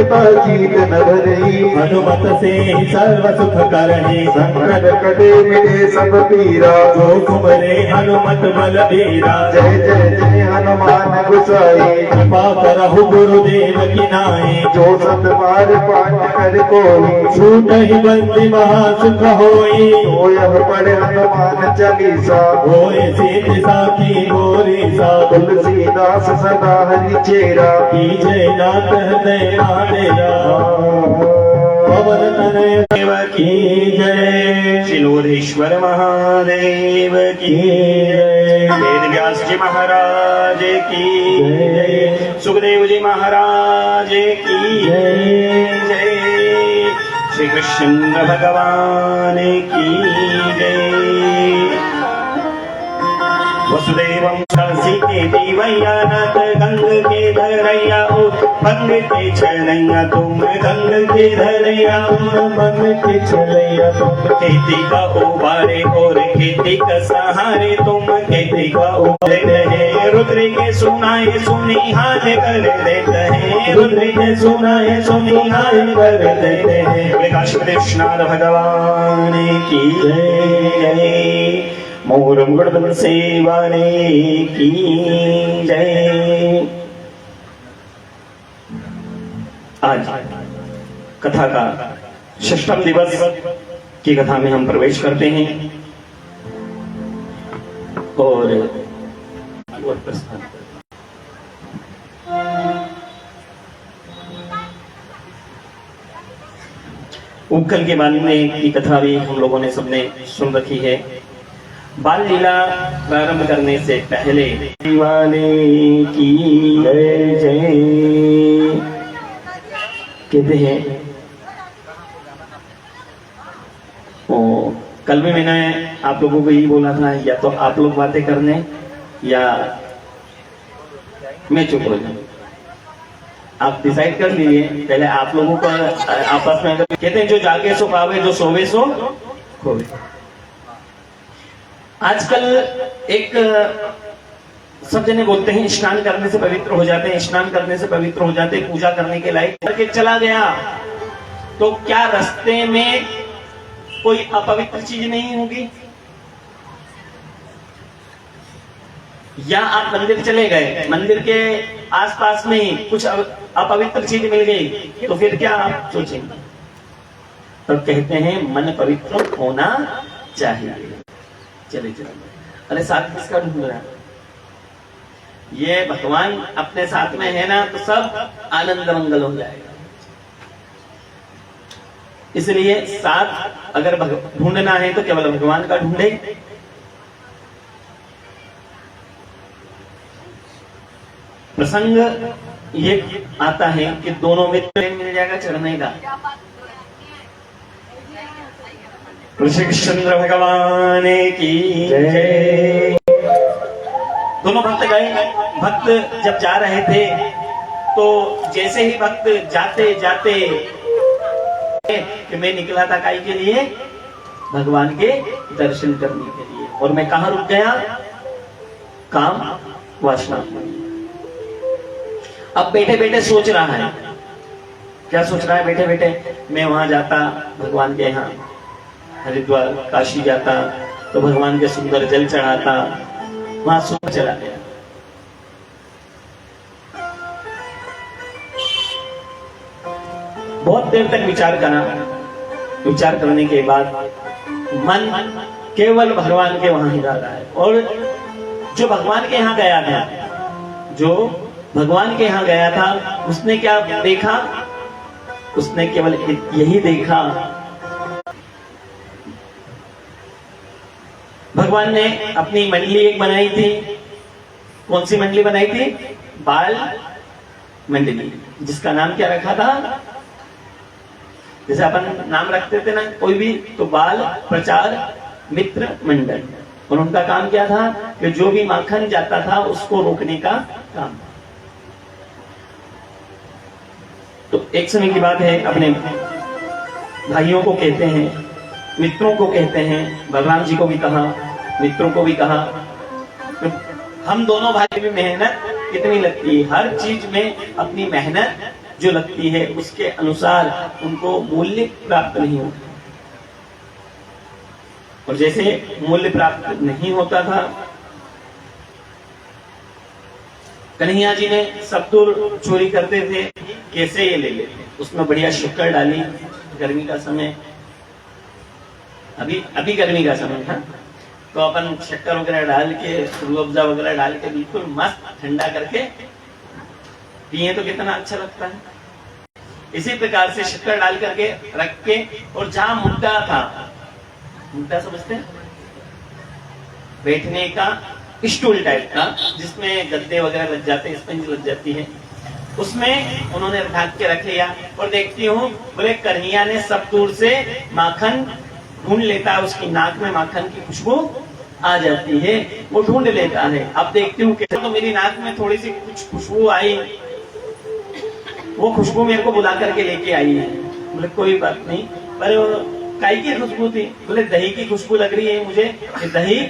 कृपा कीट न भरई। हनुमत से सर्व सुख करहि, संकट कटे मिटे सब पीरा। जो तुमरे हनुमत बल बीरा। जय जय जय हनुमान गोसाई। कृपा करहु गुरुदेव की नाई। जो सत बार पाठ कर कोई। छूटहि बंदी महासुख होई। तो यह पढ़े हनुमान चालीसा। होए सीत साखी गोरी सा। तुलसीदास सदा हरि चेरा। कीजय नाथ हृदय आदेरा। पवन तनय देव की जय। शिलोधेश्वर महादेव की जय। वेद व्यास जी महाराज की जय। सुखदेव जी महाराज की जय। श्री कृष्ण भगवान की जय। वसुदेवं सीते देवैया नाथ गंग के धरैया ओ भंग के छलैया तुम गंग के धरैया भंग के छलैया तुम खेती का उबारे और खेती का सहारे तुम खेती का उबारे रहे रुद्र के सुनाए सुनी हाथ कर देते हैं रुद्र के सुनाए सुनी हाथ कर देते हैं। कृष्ण भगवान की जय। मोर मुकुट सेवाने की जय। आज कथा का षष्ठम दिवस की कथा में हम प्रवेश करते हैं और उपकल के बारे में की कथा भी हम लोगों ने सबने सुन रखी है। बाल लीला प्रारंभ करने से पहले वाले की जय जय कहते हैं। कल भी मैंने आप लोगों को यही बोला था, या तो आप लोग बातें करने या मैं चुप हो जाऊं। आप डिसाइड कर लीजिए पहले। आप लोगों को आपस में कहते हैं जो जागे सो पावे, जो सोवे सो खोवे। आजकल एक सब जने बोलते हैं स्नान करने से पवित्र हो जाते हैं, स्नान करने से पवित्र हो जाते हैं, पूजा करने के लायक करके चला गया तो क्या रास्ते में कोई अपवित्र चीज नहीं होगी? या आप मंदिर चले गए, मंदिर के आसपास में ही कुछ अपवित्र चीज मिल गई तो फिर क्या आप सोचेंगे? तो कहते हैं मन पवित्र होना चाहिए। चले चले, अरे साथ किसका ढूंढ रहा है? ये भगवान अपने साथ में है ना तो सब आनंद मंगल हो जाएगा। इसलिए साथ अगर ढूंढना है तो केवल भगवान का ढूंढे। प्रसंग ये आता है कि दोनों मित्र मिल जाएगा चढ़ने का। कृष्ण भगवान की जय। दोनों भक्त गए। भक्त जब जा रहे थे तो जैसे ही भक्त जाते जाते कि मैं निकला था काई के लिए, भगवान के दर्शन करने के लिए, और मैं कहां रुक गया? काम वासना। अब बैठे बैठे सोच रहा है, क्या सोच रहा है बैठे बैठे? मैं वहां जाता भगवान के यहाँ, हरिद्वार काशी जाता तो भगवान के सुंदर जल चढ़ाता, वहां सुबह चला गया। बहुत देर तक विचार करा। विचार करने के बाद मन केवल भगवान के वहां ही रह रहा है। और जो भगवान के यहाँ गया था, जो भगवान के यहाँ गया था, उसने क्या देखा? उसने केवल यही देखा, भगवान ने अपनी मंडली एक बनाई थी। कौन सी मंडली बनाई थी? बाल मंडली, जिसका नाम क्या रखा था? जैसे अपन नाम रखते थे ना कोई भी, तो बाल प्रचार मित्र मंडल। और उनका काम क्या था कि जो भी माखन जाता था उसको रोकने का काम। तो एक समय की बात है, अपने भाइयों को कहते हैं, मित्रों को कहते हैं, बलराम जी को भी कहा, मित्रों को भी कहा, हम दोनों भाई में मेहनत कितनी लगती है, हर चीज में अपनी मेहनत जो लगती है उसके अनुसार उनको मूल्य प्राप्त नहीं होता। और जैसे मूल्य प्राप्त नहीं होता था, कन्हैया जी ने सब्तूर चोरी करते थे, कैसे ये ले लेते, उसमें बढ़िया शक्कर डाली, गर्मी का समय, अभी गर्मी का समय था, तो अपन शक्कर वगैरह डाल के, रूह अफ़ज़ा वगैरह डाल के बिल्कुल मस्त ठंडा करके पिए तो कितना अच्छा लगता है। इसी प्रकार से शक्कर डाल करके रख के, और जहां मुद्दा था, मुद्दा समझते हैं, बैठने का स्टूल टाइप का, जिसमें गद्दे वगैरह लग जाते हैं, स्पंज लग जाती है, उसमें उन्होंने ढक के रख लिया। और देखती हूँ बोले कन्हैया ने सब्तूर से माखन ढूंढ लेता है, उसकी नाक में माखन की खुशबू आ जाती है, वो ढूंढ लेता है। अब देखती हूँ कि तो मेरी नाक में थोड़ी सी कुछ खुशबू आई, वो खुशबू मेरे को बुला करके लेके आई है। बोले कोई बात नहीं, पर काई की खुशबू थी? बोले दही की खुशबू लग रही है मुझे, कि दही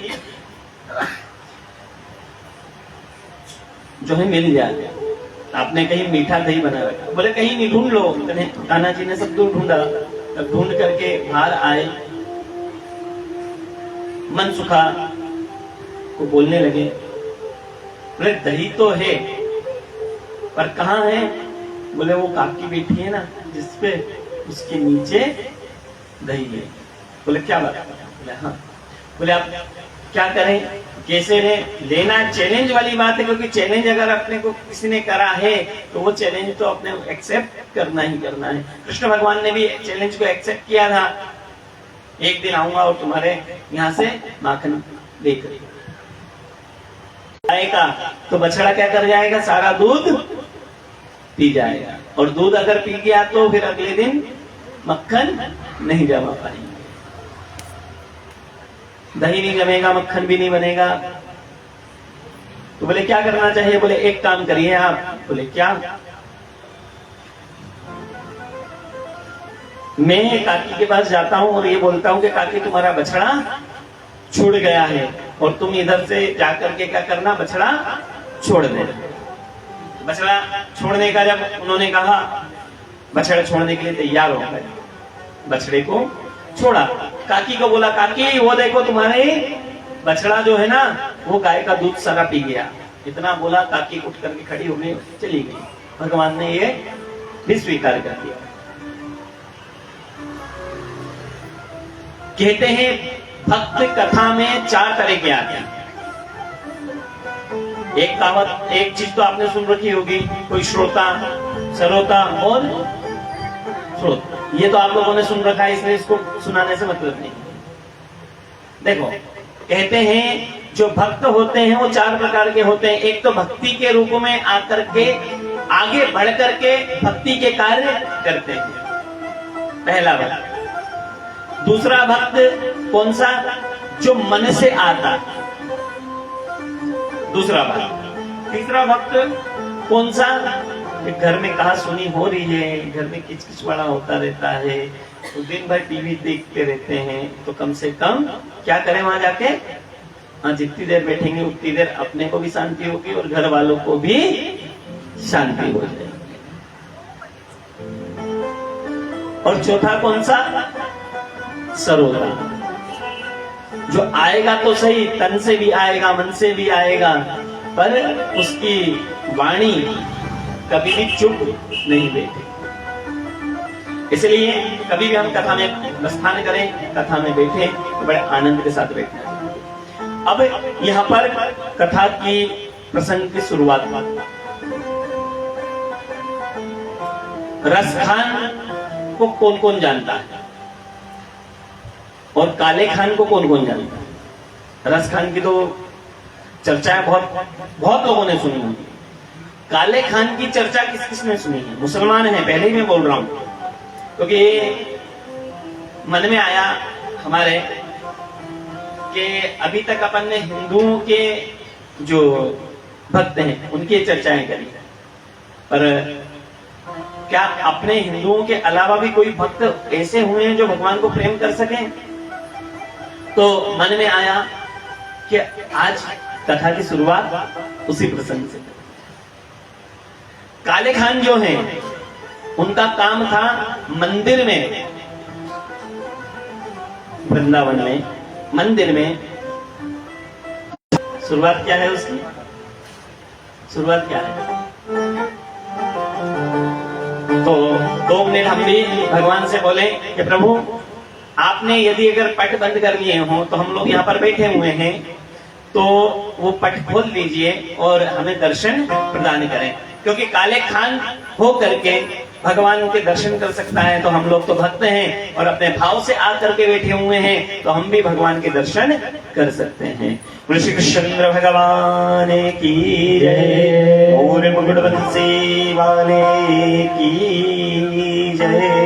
जो है मिल जाए, आपने कहीं मीठा दही बना रखा? बोले कहीं नहीं, ढूंढ लो। कान्हा जी ने सब दूर ढूंढा, तब ढूंढ करके बाहर आए, मन सुखा को बोलने लगे, बोले दही तो है, पर कहाँ है? बोले वो काकी बैठी है ना जिसपे, उसके नीचे दही है। बोले क्या बात? बोले हाँ। बोले आप क्या करें, कैसे रहे? लेना चैलेंज वाली बात है, क्योंकि चैलेंज अगर अपने को किसी ने करा है तो वो चैलेंज तो अपने एक्सेप्ट करना ही करना है। कृष्ण भगवान ने भी चैलेंज को एक्सेप्ट किया था, एक दिन आऊंगा और तुम्हारे यहाँ से माखन लेकर आएगा, तो बछड़ा क्या कर जाएगा? सारा दूध पी जाएगा, और दूध अगर पी गया तो फिर अगले दिन मक्खन नहीं जमा पाएंगे, दही नहीं जमेगा, मक्खन भी नहीं बनेगा। तो बोले क्या करना चाहिए? बोले एक काम करिए आप। बोले क्या? मैं काकी के पास जाता हूं और ये बोलता हूं कि काकी तुम्हारा बछड़ा छूट गया है, और तुम इधर से जाकर के क्या करना, बछड़ा छोड़ दे। बछड़ा छोड़ने का जब उन्होंने कहा, बछड़ा छोड़ने के लिए तैयार हो गए, बछड़े को छोड़ा। काकी को बोला, काकी वो देखो तुम्हारे बछड़ा जो है ना, वो गाय का दूध सारा पी गया। इतना बोला, काकी उठ करके खड़ी हो गई, चली गई। भगवान ने ये भी स्वीकार कर दिया। कहते हैं भक्त कथा में 4 तरह के आते हैं। एक कहावत, एक चीज तो आपने सुन रखी होगी, कोई श्रोता, सरोता और श्रोत। ये तो आप लोगों ने सुन रखा है, इसलिए इसको सुनाने से मतलब नहीं। देखो, कहते हैं जो भक्त होते हैं वो 4 प्रकार के होते हैं। एक तो भक्ति के रूप में आकर के आगे बढ़ करके भक्ति के कार्य करते हैं, पहला भक्त। दूसरा भक्त कौन सा? जो मन से आता, दूसरा भक्त। तीसरा भक्त कौन सा? घर में कहा सुनी हो रही है, घर में किचकिच वाला होता रहता है, तो दिन भर टीवी देखते रहते हैं, तो कम से कम क्या करें वहां जाके? हाँ, जितनी देर बैठेंगे उतनी देर अपने को भी शांति होगी और घर वालों को भी शांति हो जाएगी। और चौथा कौन सा? सरोता। जो आएगा तो सही, तन से भी आएगा, मन से भी आएगा, पर उसकी वाणी कभी भी चुप नहीं बैठे। इसलिए कभी भी हम कथा में प्रस्थान करें, कथा में बैठे तो बड़े आनंद के साथ बैठना चाहिए। अब यहाँ पर कथा की प्रसंग की शुरुआत। रस खान को कौन कौन जानता है? और काले खान को कौन कौन जानता है? रस खान की तो चर्चाएं बहुत लोगों ने सुनी होगी। काले खान की चर्चा किस किस ने सुनी है? मुसलमान है, पहले ही मैं बोल रहा हूं, क्योंकि ये मन में आया हमारे कि अभी तक अपन ने हिंदुओं के जो भक्त हैं उनकी चर्चाएं करी, पर क्या अपने हिंदुओं के अलावा भी कोई भक्त ऐसे हुए हैं जो भगवान को प्रेम कर सकें? तो मन में आया कि आज कथा की शुरुआत उसी प्रसंग से। काले खान जो हैं उनका काम था मंदिर में, वृंदावन में मंदिर में। शुरुआत क्या है उसकी? शुरुआत क्या है? तो 2 मिनट हम भी भगवान से बोले कि प्रभु आपने यदि अगर पट बंद कर लिए हो तो हम लोग यहाँ पर बैठे हुए हैं, तो वो पट खोल लीजिए और हमें दर्शन प्रदान करें, क्योंकि काले खान हो करके भगवान के दर्शन कर सकता है। तो हम लोग तो भक्त हैं और अपने भाव से आकर के बैठे हुए हैं, तो हम भी भगवान के दर्शन कर सकते हैं। श्री कृष्ण भगवान की जय, और मुकुट बंसी वाले की जय।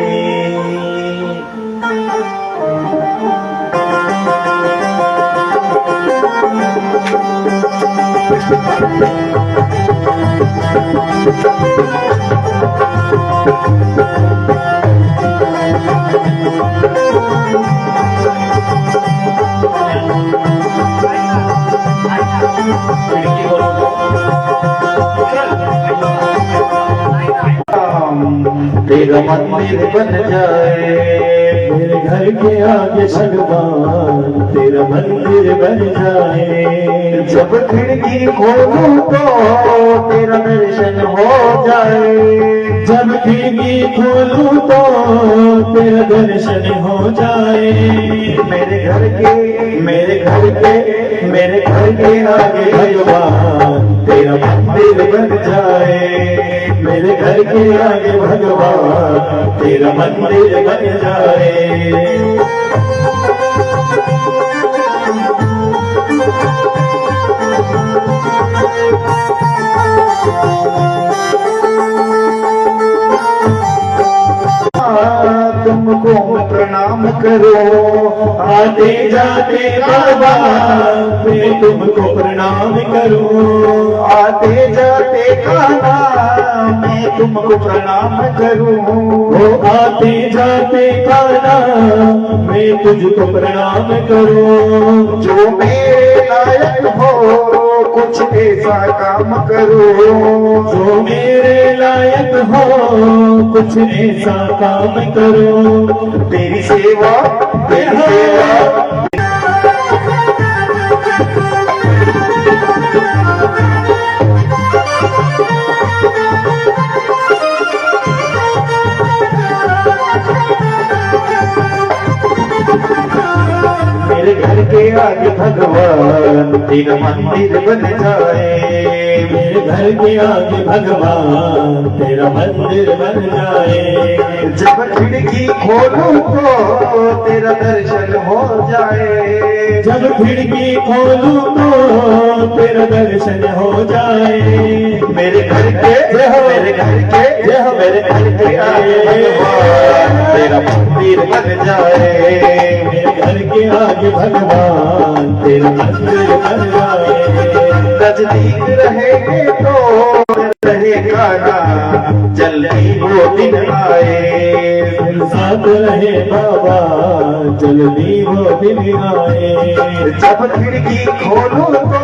तेरा मंदिर बन जाए, मेरे घर के आगे भगवान तेरा मंदिर बन जाए। जब खिड़की खोलूं तो तेरा दर्शन हो जाए, जब खिड़की खोलूं तो तेरा दर्शन हो जाए। मेरे घर के मेरे घर के मेरे घर के आगे भगवान तेरा मंदिर बन जाए। मेरे घर के आगे भगवान तेरा मंदिर बन जाए। तुमको प्रणाम करो, आते जाते बाबा मैं तुमको प्रणाम करूं। आते जाते खाना मैं तुमको प्रणाम करूं। वो आते जाते खाना मैं तुझको प्रणाम करूं। जो मेरे लायक हो कुछ ऐसा काम करो, जो मेरे लायक हो कुछ ऐसा काम करो। तेरी सेवा तेरी सेवा। मेरे घर के आगे भगवान तेरा मंदिर बन जाए। मेरे घर के आगे भगवान तेरा मंदिर बन जाए। जब खिड़की खोलूं तो तेरा दर्शन हो जाए। जब खिड़की खोलूं तो तेरा दर्शन हो जाए। मेरे घर के मेरे घर के मेरे घर के आगे भगवान तेरा मंदिर बन जाए। मेरे घर के आगे भगवान तेरा मंदिर बन जाए। नजदीक रहेंगे तो रहेगा ना, जल्दी वो दिन आए। साथ रहे बाबा जल्दी वो दिन आए। जब खिड़की खोलूं तो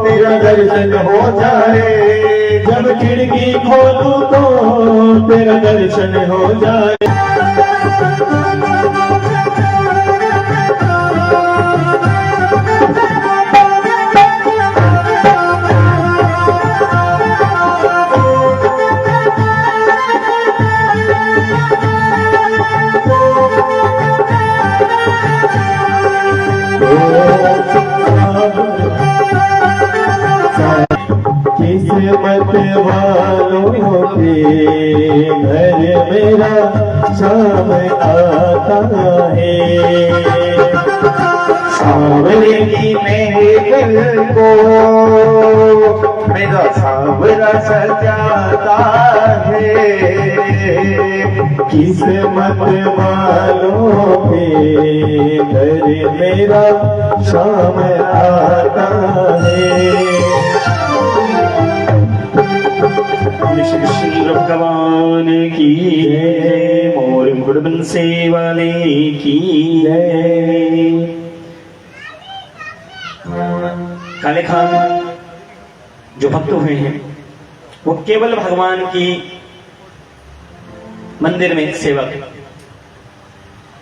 तेरा दर्शन हो जाए। जब खिड़की खोलूं तो तेरा दर्शन हो जाए। किस्मत वालों के घर मेरा शाम आता है। सावरे की मेरे दिल को मेरा सावरा सजाता है। किस्मत वालों के घर मेरा शाम आता है। श्री कृष्ण भगवान की जय, मोर मुकुट बंसी वाले की जय। काले खान जो भक्त हुए हैं वो केवल भगवान की मंदिर में सेवक,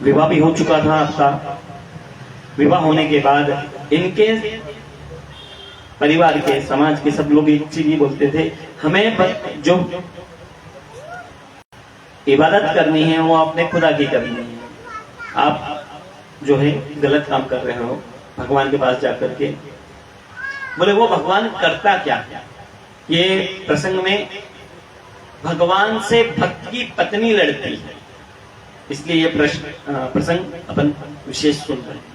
विवाह भी हो चुका था आपका। विवाह होने के बाद इनके परिवार के, समाज के सब लोग एक चीज ही बोलते थे, हमें जो इबादत करनी है वो आपने खुदा की करनी है। आप जो है गलत काम कर रहे हो भगवान के पास जाकर के। बोले वो भगवान करता क्या? ये प्रसंग में भगवान से भक्त की पत्नी लड़ती है, इसलिए ये प्रसंग अपन विशेष सुन रहे हैं।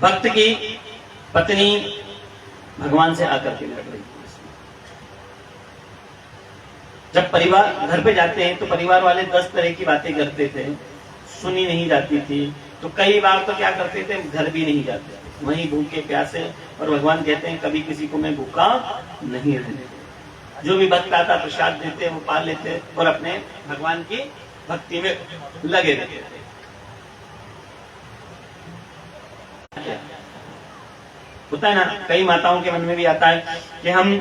भक्त की पत्नी भगवान से आकर के लड़ रही है। जब परिवार घर पे जाते हैं तो परिवार वाले 10 तरह की बातें करते थे, सुनी नहीं जाती थी। तो कई बार तो क्या करते थे, घर भी नहीं जाते, वहीं भूखे प्यासे। और भगवान कहते हैं कभी किसी को मैं भूखा नहीं रहने देता। जो भी भक्त आता प्रसाद देते वो पा लेते और अपने भगवान की भक्ति में लगे रहते थे। होता है ना, कई माताओं के मन में भी आता है कि हम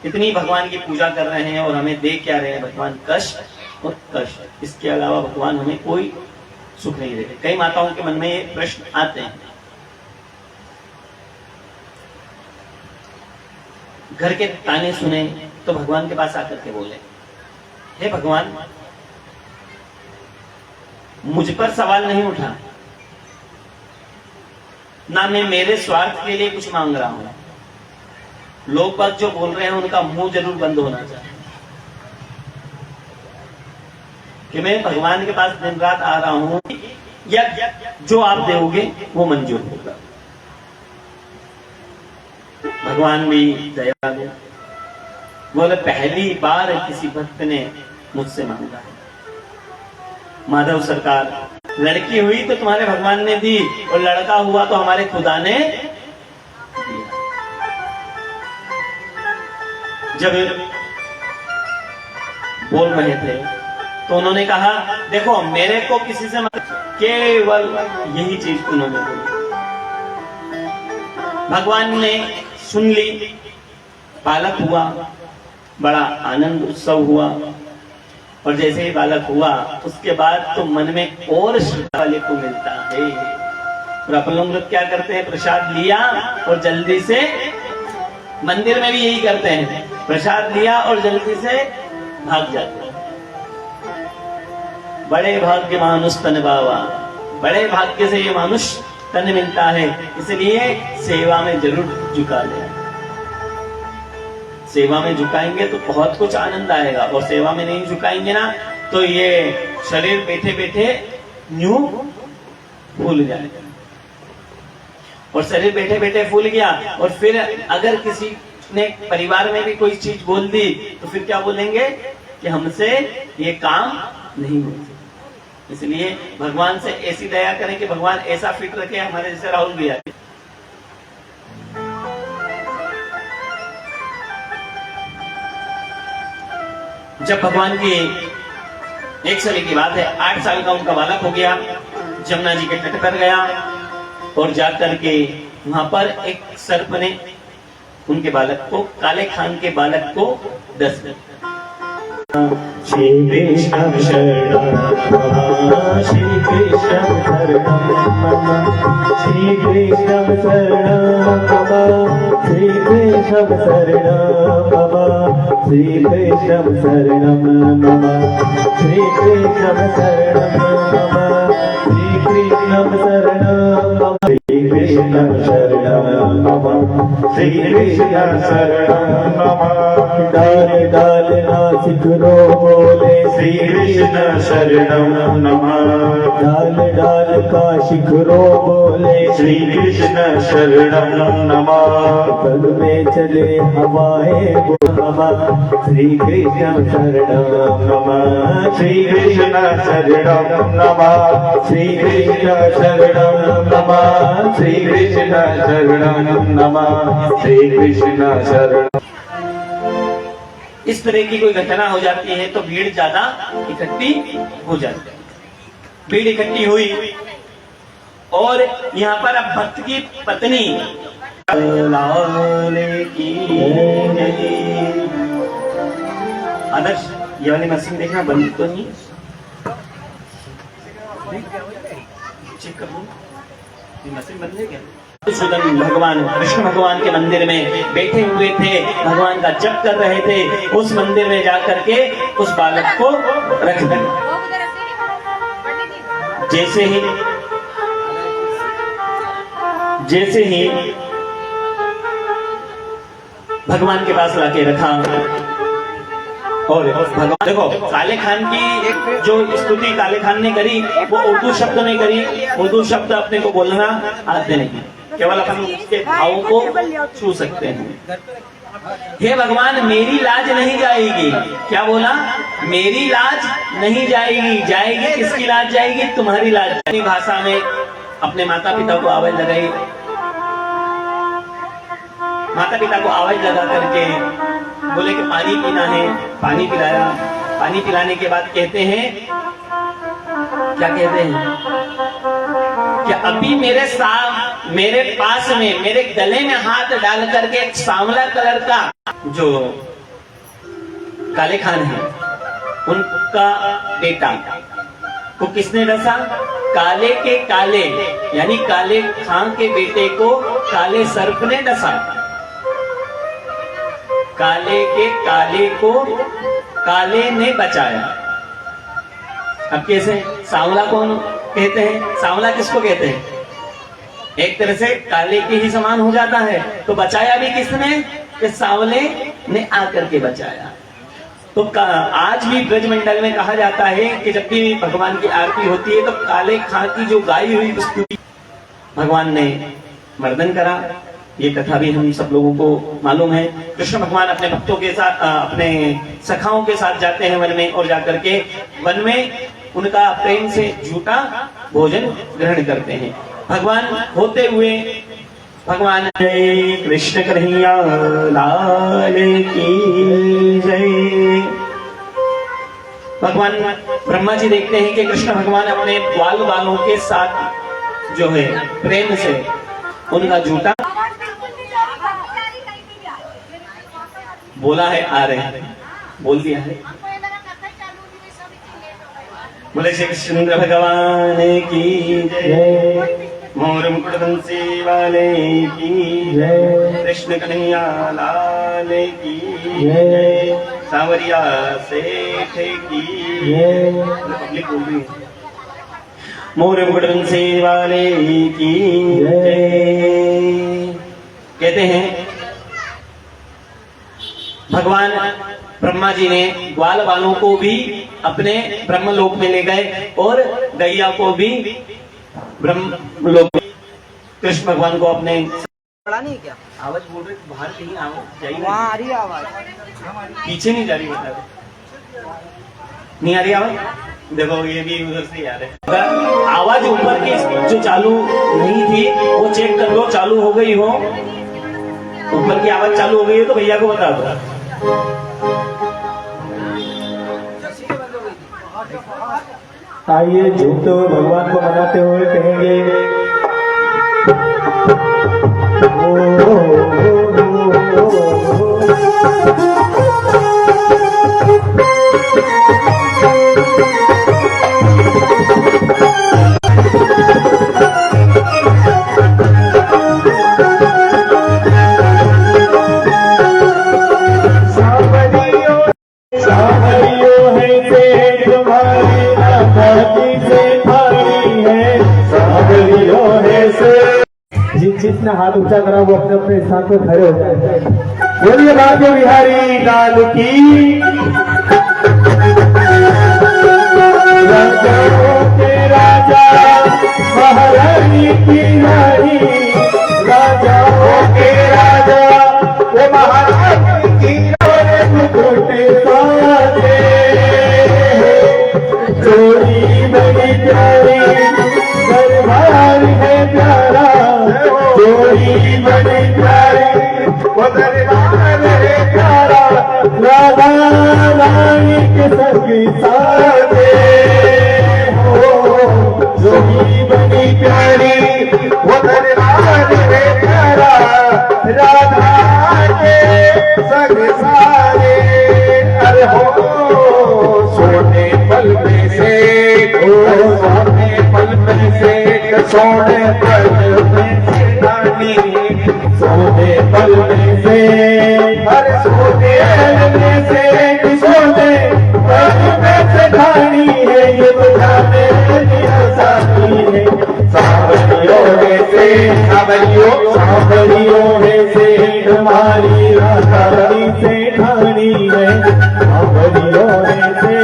इतनी भगवान की पूजा कर रहे हैं और हमें दे क्या रहे हैं भगवान? कष्ट और कष्ट, इसके अलावा भगवान हमें कोई सुख नहीं देते। कई माताओं के मन में ये प्रश्न आते हैं। घर के ताने सुने तो भगवान के पास आकर के बोले, हे भगवान, मुझ पर सवाल नहीं उठा, ना मैं मेरे स्वार्थ के लिए कुछ मांग रहा हूं। लोग बात जो बोल रहे हैं उनका मुंह जरूर बंद होना चाहिए कि मैं भगवान के पास दिन रात आ रहा हूं, या जो आप दोगे वो मंजूर होगा। भगवान भी दयालु, बोले पहली बार किसी भक्त ने मुझसे मांगा है। माधव सरकार, लड़की हुई तो तुम्हारे भगवान ने दी और लड़का हुआ तो हमारे खुदा ने दिया। जब बोल रहे थे तो उन्होंने कहा, देखो मेरे को किसी से मत, केवल यही चीज उन्होंने बोली। भगवान ने सुन ली, बालक हुआ, बड़ा आनंद उत्सव हुआ। और जैसे ही बालक हुआ उसके बाद तो मन में और श्रद्धा वाले को मिलता है। और अपन लोग क्या करते हैं, प्रसाद लिया और जल्दी से, मंदिर में भी यही करते हैं, प्रसाद लिया और जल्दी से भाग जाते हैं। बड़े भाग्य मानुष तन बावा, बड़े भाग्य से ये मानुष तन मिलता है, इसलिए सेवा में जरूर झुका ले। सेवा में झुकाएंगे तो बहुत कुछ आनंद आएगा, और सेवा में नहीं झुकाएंगे ना तो ये शरीर बैठे बैठे न्यू फूल जाएगा। और शरीर बैठे बैठे फूल गया और फिर अगर किसी ने परिवार में भी कोई चीज बोल दी तो फिर क्या बोलेंगे कि हमसे ये काम नहीं हो। इसलिए भगवान से ऐसी दया करें कि भगवान ऐसा फिट रखे हमारे जैसे राहुल भैया। जब भगवान की एक साल की बात है, 8 साल का उनका बालक हो गया, जमुना जी के तट पर गया और जाकर के वहां पर एक सर्प ने उनके बालक को, काले खान के बालक को डस दिया। श्री कृष्ण शरणं श्री कृष्ण शरणं श्री कृष्ण शरणं श्री कृष्ण शरणं श्री कृष्ण शरणं श्री कृष्ण शरणं श्री कृष्ण शरणं श्री कृष्ण शरणं श्री कृष्ण शरणं डाल डाल नासिक रो बोले श्री कृष्ण शरणं नमः। डाल डाल का शिखरो बोले श्री कृष्ण शरणं नमः। पग में चले हवाएं नमः श्री कृष्ण शरणं नमः श्री कृष्ण शरणं नमः। श्री कृष्ण शरणं नमः श्री कृष्ण शरणं नमः। श्री कृष्ण शरणं। इस तरह की कोई घटना हो जाती है तो भीड़ ज्यादा इकट्ठी हो जाती है। भीड़ इकट्ठी हुई और यहाँ पर अब भक्त की पत्नी लाल की जय। आदर्श ये वाली मशीन देखना बंद तो नहीं चेक कर लो ये मशीन बंद है क्या। मधुसूदन भगवान कृष्ण भगवान के मंदिर में बैठे हुए थे, भगवान का जप कर रहे थे। उस मंदिर में जाकर के उस बालक को रख दिया। जैसे ही भगवान के पास लाके रखा और भगवान देखो काले खान की जो स्तुति काले खान ने करी वो उर्दू शब्द में करी। उर्दू शब्द अपने को बोलना आते नहीं, केवल अपन उसके भावों को छू सकते हैं। हे भगवान मेरी लाज नहीं जाएगी, क्या बोला, मेरी लाज नहीं जाएगी। जाएगी किसकी लाज जाएगी, तुम्हारी लाज। अपनी भाषा में अपने माता पिता को आवाज लगाई, माता पिता को आवाज लगा करके बोले कि पानी पीना है, पानी पिलाया। पानी पिलाने के बाद कहते हैं, क्या कहते हैं कि अभी मेरे पास में मेरे गले में हाथ डाल करके एक सांवला कलर का जो काले खान है उनका बेटा को किसने डसा, काले के काले यानी काले खान के बेटे को काले सर्प ने डसा। काले के काले को काले ने बचाया। अब कैसे, सांवला कौन कहते हैं, सांवला किसको कहते हैं, एक तरह से काले के ही समान हो जाता है। तो बचाया भी किसने, कि सांवले ने आकर के बचाया। तो आज भी ब्रजमंडल में कहा जाता है कि जब भी भगवान की आरती होती है तो काले खां की जो गाई हुई स्तुति भगवान ने मर्दन करा। ये कथा भी हम सब लोगों को मालूम है। कृष्ण भगवान अपने भक्तों के साथ अपने सखाओं के साथ जाते हैं वन में, और जाकर के वन में उनका प्रेम से झूठा भोजन ग्रहण करते हैं। भगवान होते हुए भगवान जय कृष्ण कन्हैया लाल की जय। भगवान ब्रह्मा जी देखते हैं कि कृष्ण भगवान अपने ग्वाल वालों के साथ जो है प्रेम से उनका झूठा बोला है, आ रहे हैं, बोल दिया है। बोले श्री कृष्ण भगवान की जय, मोर मुकुट बंसी वाले की जय, कृष्ण कन्हैया लाल की जय, सांवरिया सेठ की जय। पब्लिक बोल रही है, मोर मुकुट बंसी वाले की जय। कहते हैं भगवान ब्रह्मा जी ने ग्वाल वालों को भी अपने ब्रह्मलोक में ले गए और गैया को भी ब्रह्मलोक में। कृष्ण भगवान को अपने पड़ा नहीं क्या, आवाज बोल रहे बाहर कहीं आवाज जाइए, वहाँ आ रही है आवाज, पीछे नहीं जा रही, बता नहीं आ रही आवाज। देखो ये भी उधर से आ रहे। आवाज ऊपर की जो चालू नहीं थी वो चेक कर लो, चालू हो गई हो, ऊपर की आवाज चालू हो गई है तो भैया को बता दो। आइए झूमते हुए भगवान को मनाते हुए कहेंगे जिसने हाथ ऊंचा करा वो अपने अपने स्थान पर खड़े हो जाए। बोलिए भाग्य बिहारी लाल की। राजाओं के राजा महारानी की रानी, राजाओं के राजा वो महारानी की मुकुटे साजे, चोरी बड़ी प्यारी दरबार है प्यारा, चोरी बड़ी प्यारी वो दरबार है प्यारा, राधा रानी के संगी साथे हो, चोरी बड़ी प्यारी वो दरबार है प्यारा, सोने पल में सेठानी सोने पल में से हर सोने पल में से सोने पल में से ठानी है ये बुझाने की आसानी है सावरियों में से सावरियों सावरियों में से हमारी राधानी से ठानी है सावरियों में से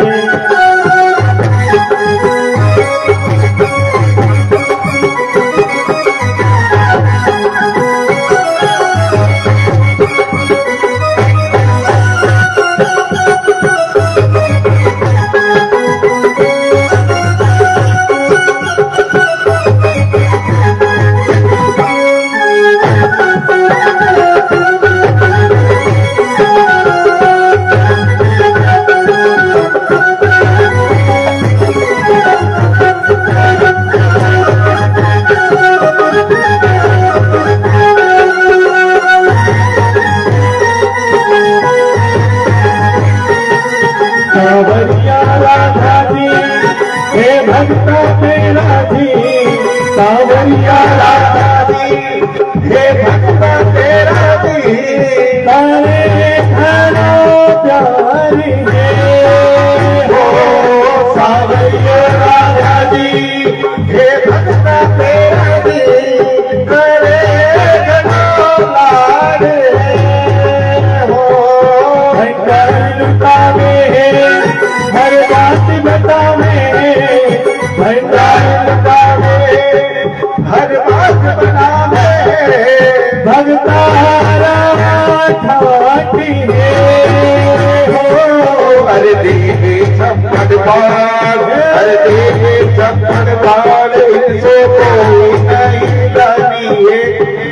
सावरिया राधा जी हे भक्ता तेरा जी सावरिया राधा जी हे भक्ता तेरा दी तारे खाना प्यारी हो सावरियों राधा जी हे भक्ता तेरा दी करे लाड हो भंडार हर बात बतावे भंडार हर बात बनावे भगतारा ठाठी हो हर देवी छप्पन बाल हर देवी छप्पन बाल इनसे कोई नहीं जानिए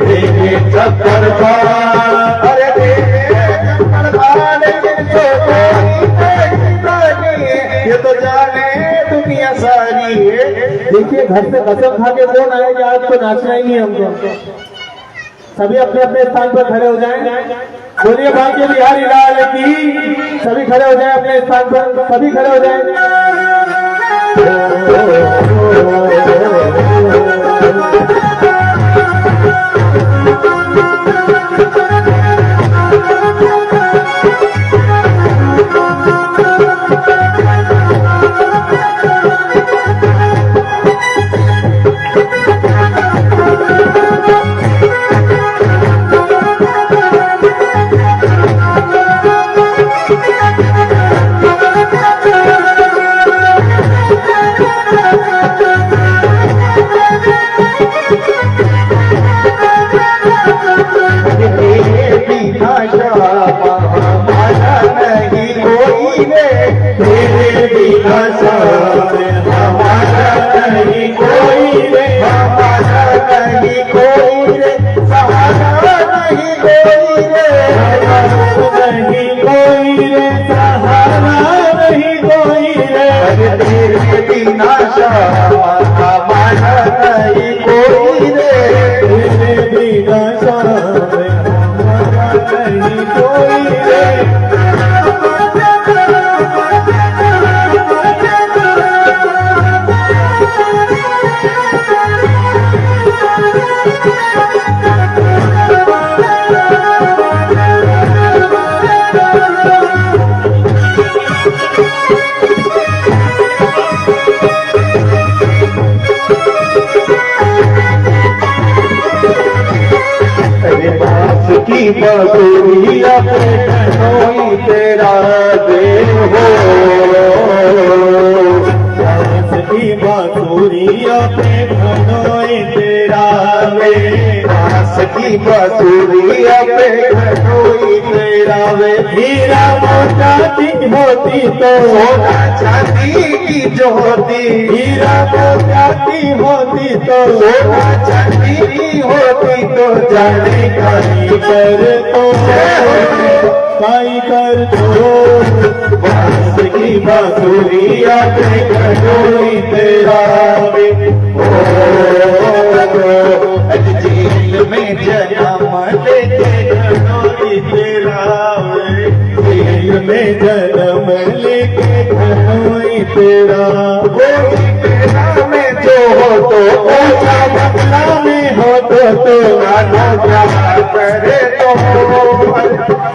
देवी छप्पन बाल हर देवी छप्पन बाल इनसे कोई नहीं जानिए ये तो जाने दुनिया सारी है। देखिए घर से कसम खा के कौन आए कि आज तो नाचना ही नहीं हमको। सभी अपने अपने स्थान पर खड़े हो जाएं। बोलिए भाग्य बिहारी लाल की। सभी खड़े हो जाएं अपने स्थान पर, सभी खड़े हो की बसुरिया पे कनोई तेरा दे हो की बांसुरिया पे खनोई तेरा वे दास की बसुरिया पे कनोई तेरा वे हीरा मोती होती तो सोना चांदी की ज्योति हीरा मोती होती तो सोना चांदी की होती तो जाने काई कर तो काई कर तो बांस की बांसुरिया पे कनोई तेरा वे अज जेल में जन्म लेके कनोई तेरा वे दिल में जन्म लेके घरोई तेरा, तेरा में जो हो तो ऊंचा बंगला में हो तो गाना क्या करे तो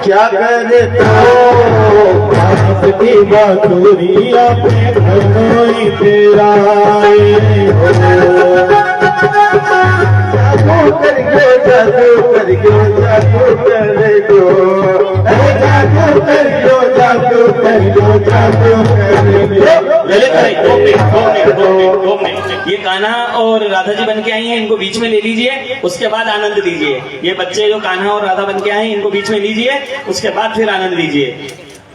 क्या करे तो पास की बातुरिया पे घरोई तेरा जादू कर गयो जादू कर गयो जादू कर गयो जादू कर गयो जादू कर गयो जादू कर गयो। ललित भाई 2 मिनट ये कान्हा और राधा जी बन के आई हैं, इनको बीच में ले लीजिए, उसके बाद आनंद दीजिए। ये बच्चे जो कान्हा और राधा बन के आए हैं इनको बीच में लीजिए, उसके बाद फिर आनंद दीजिए।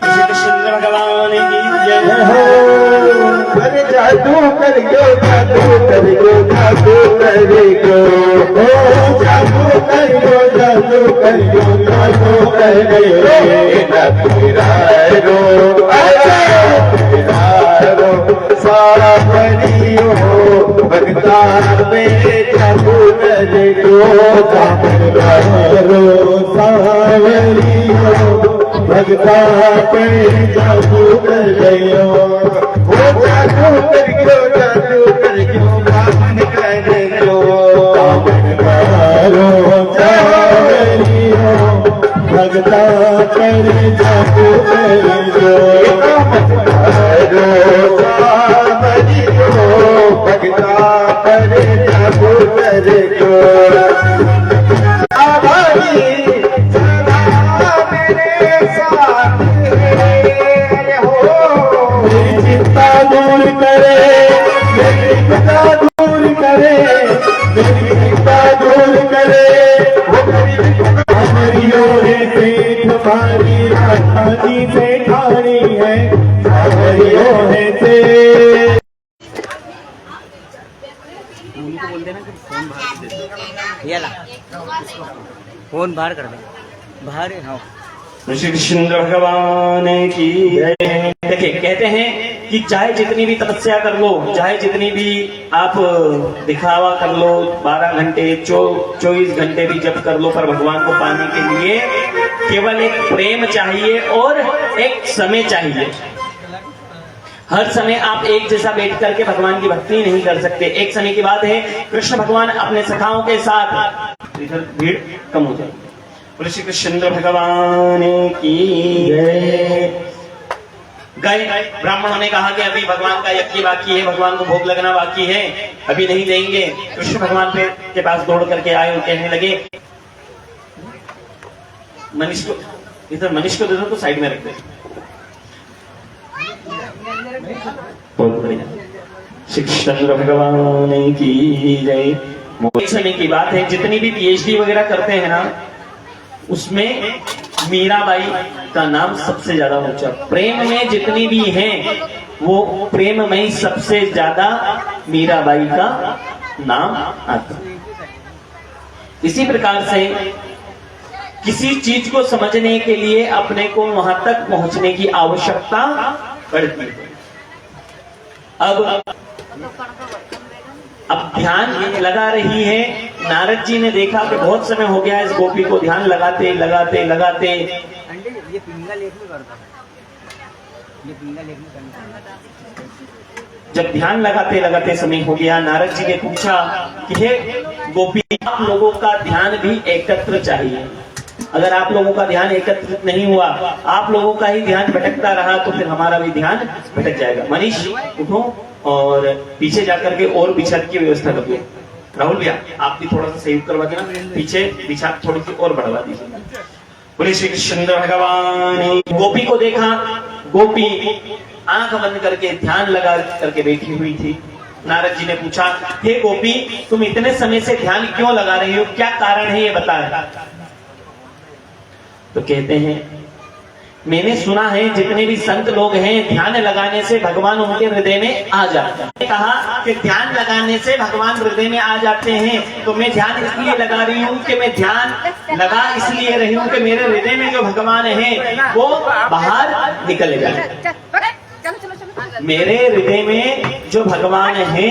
श्री कृष्ण भगवान की जय हो। अरे जादू कर गयो जादू कर गयो जादू कर गयो जादू कर गयो जादू कर गयो जादू कर गयो सारा परियो भगता पे जादू कर गयो सावरियो भगता पे जादू कर गयो जादू कर गयो जादू कर गयो बामन कर गयो सावरियो भगता पर जादू कर गयो सावरियो भगता पर जादू कर गयो। चिंता दूर करे मेरी चिंता दूर करे मेरी चिंता दूर करे हमारियों है सेठ हमारी राजधानी से ठानी है हमारियों है सेठ। उनको बोल देना कि फोन बाहर दे दो, ये ला फोन बाहर कर दे बाहर है। हाँ श्री कृष्ण भगवान की जय। देखिए कहते हैं कि चाहे जितनी भी तपस्या कर लो, चाहे जितनी भी आप दिखावा कर लो, 12 घंटे 24 घंटे भी जप कर लो, पर भगवान को पाने के लिए केवल एक प्रेम चाहिए और एक समय चाहिए। हर समय आप एक जैसा बैठ करके भगवान की भक्ति नहीं कर सकते। एक समय की बात है, कृष्ण भगवान अपने सखाओं के साथ, इधर भीड़ कम हो जाए। बोले श्री कृष्ण भगवान की जय। गए ब्राह्मणों ने कहा कि अभी भगवान का यज्ञ बाकी है, भगवान को भोग लगना बाकी है, अभी नहीं देंगे। कृष्ण भगवान के पास दौड़ करके आए और कहने लगे, मनीष को इधर, मनीष को दे दो तो साइड में रख दे। बहुत बढ़िया। श्री कृष्ण भगवान की जय। एक समय की बात है, जितनी भी पीएचडी वगैरह करते हैं ना, उसमें मीराबाई का नाम सबसे ज्यादा ऊंचा। प्रेम में जितनी भी हैं वो प्रेम में सबसे ज्यादा मीराबाई का नाम आता। इसी प्रकार से किसी चीज को समझने के लिए अपने को वहां तक पहुंचने की आवश्यकता पड़ती है। अब ध्यान लगा रही है। नारद जी ने देखा कि बहुत समय हो गया इस गोपी को ध्यान लगाते लगाते लगाते। ये पिंगा लेख में करता है, ये पिंगा लेख में करता। जब ध्यान लगाते लगाते समय हो गया, नारद जी ने पूछा कि हे गोपी, आप लोगों का ध्यान भी एकत्र चाहिए। अगर आप लोगों का ध्यान एकत्रित नहीं हुआ, आप लोगों का ही ध्यान भटकता रहा, तो फिर हमारा भी ध्यान भटक जाएगा। मनीष उठो और पीछे जाकर के और बिछाने की व्यवस्था कर दो। राहुल भैया आप भी थोड़ा सा सहयोग करवा देना, पीछे बिछा थोड़ी सी और बढ़वा दीजिए। बोले श्री कृष्ण भगवान। गोपी को देखा, गोपी आंख बंद करके ध्यान लगा करके बैठी हुई थी। नारद जी ने पूछा, हे गोपी, तुम इतने समय से ध्यान क्यों लगा रही हो, क्या कारण है ये बता। तो कहते हैं, मैंने सुना है जितने भी संत लोग हैं ध्यान लगाने से भगवान उनके हृदय में आ जाते हैं। कहा कि ध्यान लगाने से भगवान हृदय में आ जाते हैं, तो मैं ध्यान इसलिए लगा रही हूँ कि मैं ध्यान लगा इसलिए रही हूँ कि मेरे हृदय में जो भगवान है वो बाहर निकल जाए। मेरे हृदय में जो भगवान है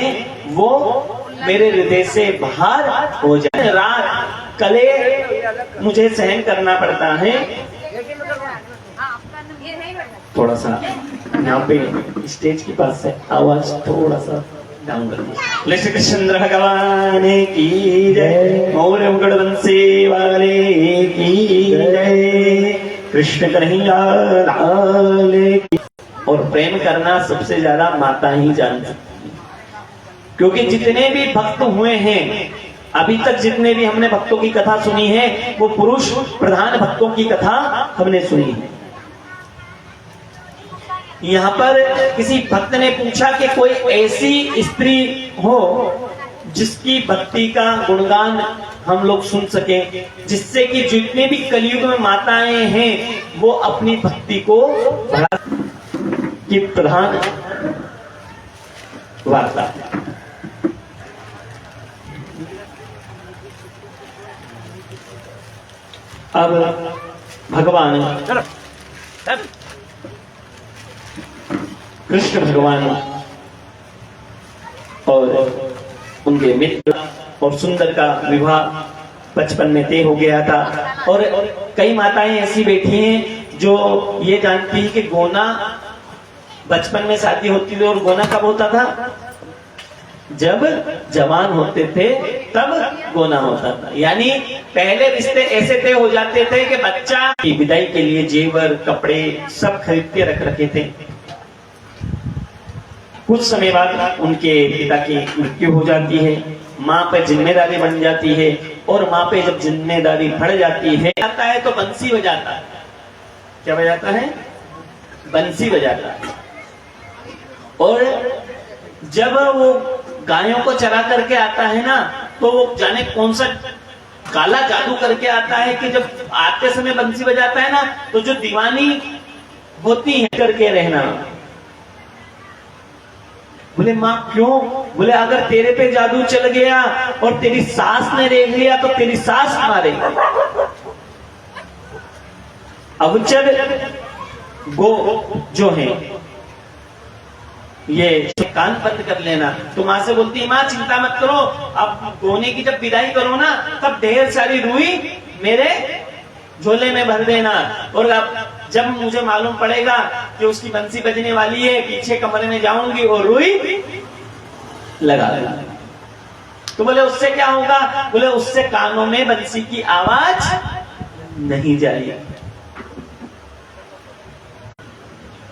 वो मेरे हृदय से बाहर हो जाए। रात कले मुझे सहन करना पड़ता है, थोड़ा सा यहाँ पे स्टेज के पास से आवाज थोड़ा सा डाउन कर दिया। श्री कृष्ण भगवान की जय, मौर्य मुकुट बंसी वाले की जय, कृष्ण कन्हैया लाल की। और प्रेम करना सबसे ज्यादा माता ही जान सकती है, क्योंकि जितने भी भक्त हुए हैं अभी तक, जितने भी हमने भक्तों की कथा सुनी है, वो पुरुष प्रधान भक्तों की कथा हमने सुनी है। यहाँ पर किसी भक्त ने पूछा कि कोई ऐसी स्त्री हो जिसकी भक्ति का गुणगान हम लोग सुन सके, जिससे कि जितने भी कलयुग में माताएं हैं वो अपनी भक्ति को बढ़ा। की प्रधान वार्ता। अब भगवान कृष्ण भगवान और उनके मित्र और सुंदर का विवाह बचपन में तय हो गया था। और कई माताएं ऐसी बैठी हैं जो ये जानती है कि गोना बचपन में शादी होती थी, और गोना कब होता था? जब जवान होते थे तब गोना होता था। यानी पहले रिश्ते ऐसे तय हो जाते थे कि बच्चा की विदाई के लिए जेवर कपड़े सब खरीद के रख रखे थे। कुछ समय बाद उनके पिता की मृत्यु हो जाती है, माँ पे जिम्मेदारी बन जाती है, और माँ पे जब जिम्मेदारी बढ़ जाती है आता है तो बंसी बजाता है। क्या बजाता है? बंसी बजाता है। और जब वो गायों को चरा करके आता है ना, तो वो जाने कौन सा काला जादू करके आता है कि जब आते समय बंसी बजाता है ना, तो जो दीवानी होती है करके रहना। बोले माँ क्यों? बोले अगर तेरे पे जादू चल गया और तेरी सास ने देख लिया तो तेरी सास मारेगी। अवचर गो जो है ये कान बंद कर लेना। तो माँ से बोलती है माँ चिंता मत करो, अब गोने की जब विदाई करो ना तब ढेर सारी रुई मेरे झोले में भर देना, और अब जब मुझे मालूम पड़ेगा कि उसकी बंसी बजने वाली है, पीछे कमरे में जाऊंगी और रुई लगा देना। तो बोले उससे क्या होगा? बोले उससे कानों में बंसी की आवाज नहीं जाएगी।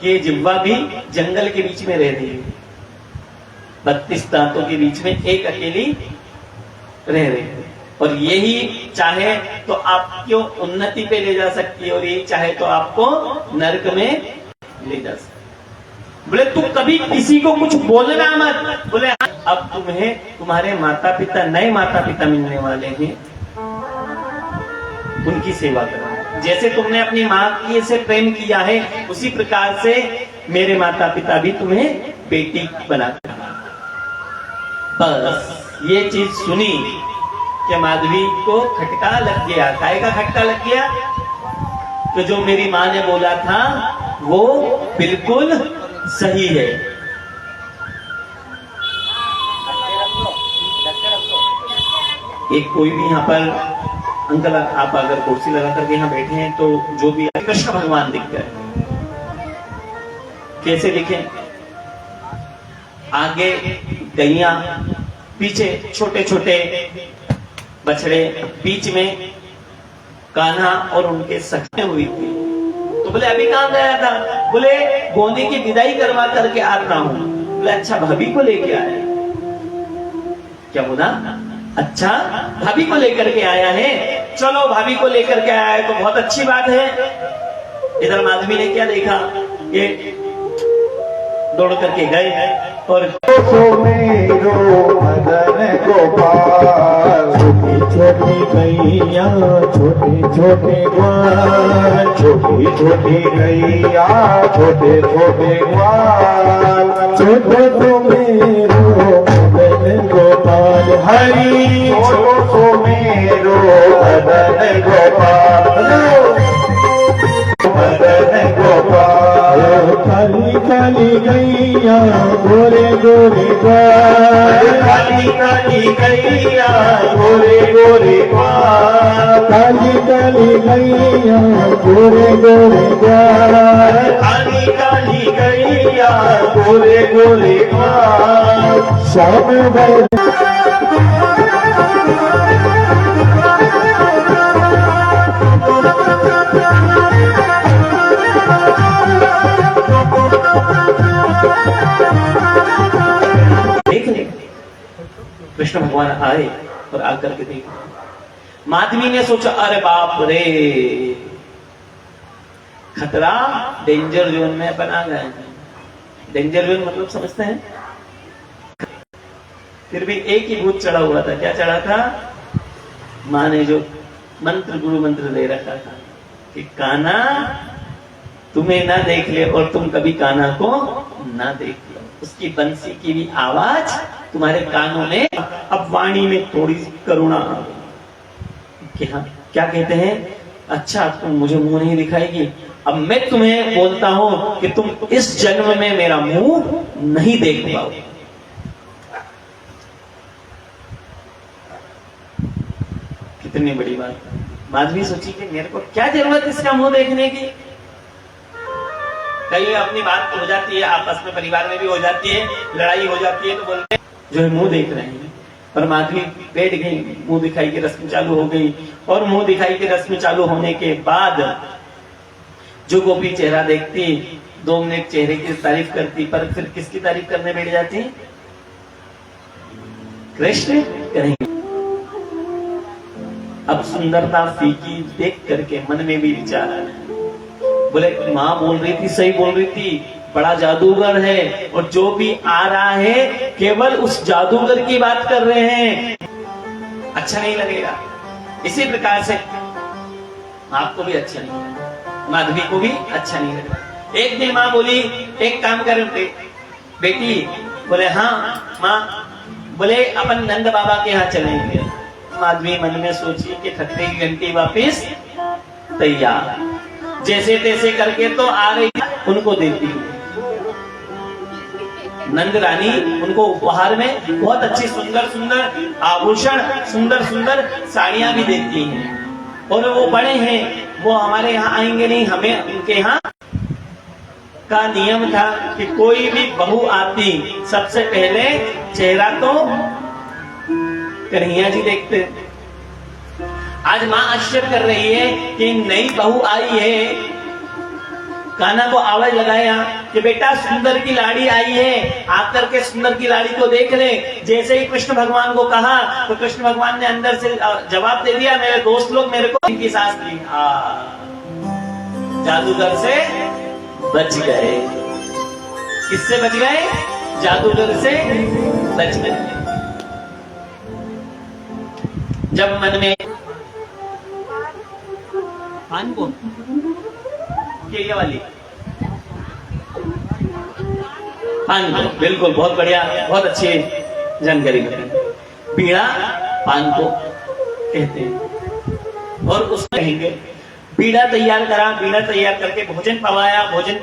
ये जिह्वा भी जंगल के बीच में रह रही है, 32 दांतों के बीच में एक अकेली रह रही है, और यही चाहे तो आपको उन्नति पे ले जा सकती है, और यही चाहे तो आपको नरक में ले जा सकती है। बोले तू कभी किसी को कुछ बोलना मत। बोले अब तुम्हें तुम्हारे माता पिता, नए माता पिता मिलने वाले हैं, उनकी सेवा करो। जैसे तुमने अपनी माँ की से प्रेम किया है, उसी प्रकार से मेरे माता पिता भी तुम्हें बेटी बनाते। बस ये चीज सुनी कि माधवी को खटका लग गया। काय का खटका लग गया? तो जो मेरी माँ ने बोला था वो बिल्कुल सही है। एक कोई भी यहाँ पर अंकल, आप अगर कुर्सी लगा करके यहाँ बैठे हैं तो जो भी कृष्ण भगवान दिख गए। कैसे दिखे? आगे गैया, पीछे छोटे छोटे बछड़े, बीच में कान्हा और उनके सखियां हुई थी। तो बोले अभी कहां गया था? बोले गोने की विदाई करवा करके आ रहा हूं। बोले अच्छा भाभी को लेके आए? क्या बोला? अच्छा भाभी को लेकर के आया है, चलो भाभी को लेकर के आया है तो बहुत अच्छी बात है। इधर माधवी ने क्या देखा? ये दौड़ करके गए और मदन गोपाल, छोटी छोटी गैया छोटे छोटे ग्वाल, छोटी छोटी गैया छोटे छोटे ग्वाल, छोटो तो मेरो मदन गोपाल हरि, छोटो तो मेरो मदन गोपाल, मदन गोपाल हरि काली गैया गोरे गोरे द्वार, काली काली गैया गोरे गोरे द्वार, काली काली गैया गोरे गोरे द्वार, काली काली गैया गोरे गोरे द्वार, श्याम भैर देख ले कृष्ण भगवान आए और आकर के देखा। माधवी ने सोचा अरे बाप रे, खतरा, डेंजर जोन में अपन आ गए हैं। डेंजर जोन मतलब समझते हैं? फिर भी एक ही भूत चढ़ा हुआ था। क्या चढ़ा था? माँ ने जो मंत्र, गुरु मंत्र दे रखा था कि कान्हा तुम्हें ना देख ले और तुम कभी कान्हा को ना देख लो। उसकी बंसी की भी आवाज तुम्हारे कानों में। अब वाणी में थोड़ी करुणा आ गई कि हाँ, क्या कहते हैं? अच्छा, तुम मुझे मुंह नहीं दिखाएगी, अब मैं तुम्हें बोलता हूं कि तुम इस जन्म में मेरा मुंह नहीं देख पाओगे। कितनी बड़ी बात। माधवी सोची कि मेरे को क्या जरूरत इसका मुंह देखने की। कहीं अपनी बात हो जाती है, आपस में परिवार में भी हो जाती है, लड़ाई हो जाती है, तो बोलते जो है मुंह देख रहे हैं। पर माधवी बैठ गई, मुंह दिखाई की रस्म चालू हो गई। और मुंह दिखाई की रस्म चालू होने के बाद जो गोपी चेहरा देखती, 2 मिनट चेहरे की तारीफ करती, पर फिर किसकी तारीफ करने बैठ जाती? कृष्ण करेंगे। अब सुंदरता फीकी देख करके मन में भी विचार आया। बोले माँ बोल रही थी, सही बोल रही थी, बड़ा जादूगर है और जो भी आ रहा है केवल उस जादूगर की बात कर रहे हैं, अच्छा नहीं लगेगा। इसी प्रकार से आपको भी अच्छा नहीं लगेगा, माधवी को भी अच्छा नहीं लगेगा। एक दिन माँ बोली एक काम कर बेटी। बोले हाँ माँ। बोले अपन नंद बाबा के यहाँ चलेंगे। माधवी मन में सोची कि खतरे की घंटी वापिस तैयार, जैसे तैसे करके तो आ रही, उनको देती हूँ। नंद रानी उनको उपहार में बहुत अच्छी सुंदर सुंदर आभूषण, सुंदर सुंदर साड़ियां भी देती हैं। और वो बड़े हैं, वो हमारे यहाँ आएंगे नहीं। हमें उनके यहाँ का नियम था कि कोई भी बहू आती सबसे पहले चेहरा तो कन्हैया जी देखते। आज माँ आश्चर्य कर रही है कि नई बहू आई है, कान्हा को आवाज लगाया कि बेटा सुंदर की लाड़ी आई है, आकर के सुंदर की लाड़ी को देख ले। जैसे ही कृष्ण भगवान को कहा तो कृष्ण भगवान ने अंदर से जवाब दे दिया, मेरे दोस्त लोग मेरे को इनकी सांस ली। जादूगर से बच गए। किससे बच गए? जादूगर से बच गए। जब मन में पान को ये वाली पान को, बिल्कुल बहुत बढ़िया, बहुत अच्छी जानकारी बताई। बीड़ा पान को कहते हैं। और उसको कहेंगे बीड़ा तैयार करा, बीड़ा तैयार करके भोजन पवाया, भोजन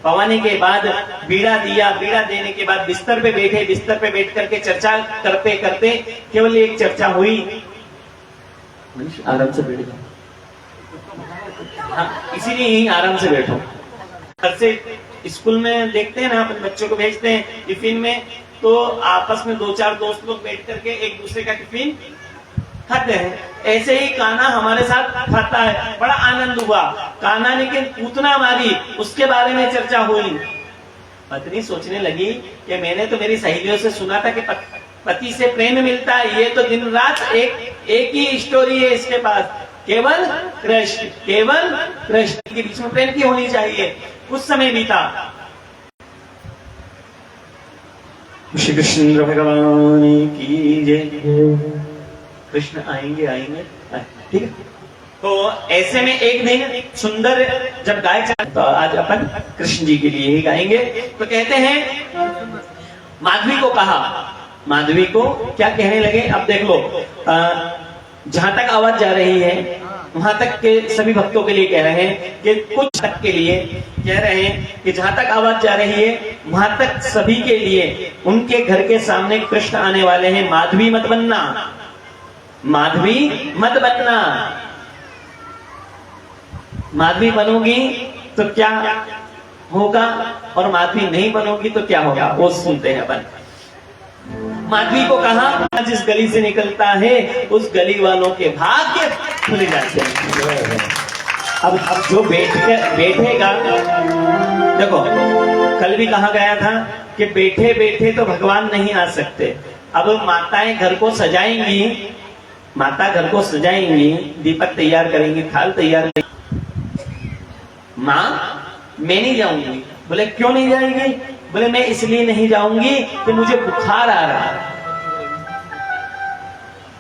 पवाने के बाद बीड़ा दिया, बीड़ा देने के बाद बिस्तर पे बैठे, बिस्तर पे बैठ करके चर्चा करते करते केवल एक चर्चा हुई, आराम से बैठ जाओ। हाँ, इसीलिए यही आराम से बैठो। घर से स्कूल में देखते हैं ना, अपन बच्चों को भेजते हैं टिफिन में, तो आपस में 2-4 दोस्त लोग बैठ करके एक दूसरे का टिफिन खाते हैं। ऐसे ही कान्हा हमारे साथ खाता है। बड़ा आनंद हुआ। कान्हा ने पूतना मारी, उसके बारे में चर्चा हुई। पत्नी सोचने लगी कि मैंने तो मेरी सहेलियों से सुना था कि पति से प्रेम मिलता है, ये तो दिन रात एक ही स्टोरी है इसके पास, केवल कृष्ण, केवल कृष्ण के बीच में प्रेम की होनी चाहिए। कुछ समय बीता। श्री कृष्ण भगवान की जय। कृष्ण आएंगे ठीक है। तो ऐसे में एक दिन सुंदर जब गाय तो आज अपन कृष्ण जी के लिए ही गाएंगे। तो कहते हैं माधवी को कहा, माधवी को क्या कहने लगे? अब देख लो, जहां तक आवाज जा रही है वहां तक के सभी भक्तों के लिए कह रहे हैं कि कुछ तक के लिए कह रहे हैं कि जहां तक आवाज जा रही है वहां तक सभी के लिए उनके घर के सामने कृष्ण आने वाले हैं। माधवी मत बनना, माधवी मत बनना। माधवी बनोगी तो क्या होगा और माधवी नहीं बनोगी तो क्या होगा, वो सुनते हैं अपन। माधवी को कहा जिस गली से निकलता है उस गली वालों के भाग्य खुले जाते हैं। अब जो बैठेगा, देखो कल भी कहा गया था कि बैठे बैठे तो भगवान नहीं आ सकते। अब माताएं घर को सजाएंगी, माता घर को सजाएंगी, दीपक तैयार करेंगी, थाल तैयार करेंगी। माँ मैं नहीं जाऊंगी। बोले क्यों नहीं जाएंगी? बोले मैं इसलिए नहीं जाऊंगी कि मुझे बुखार आ रहा है।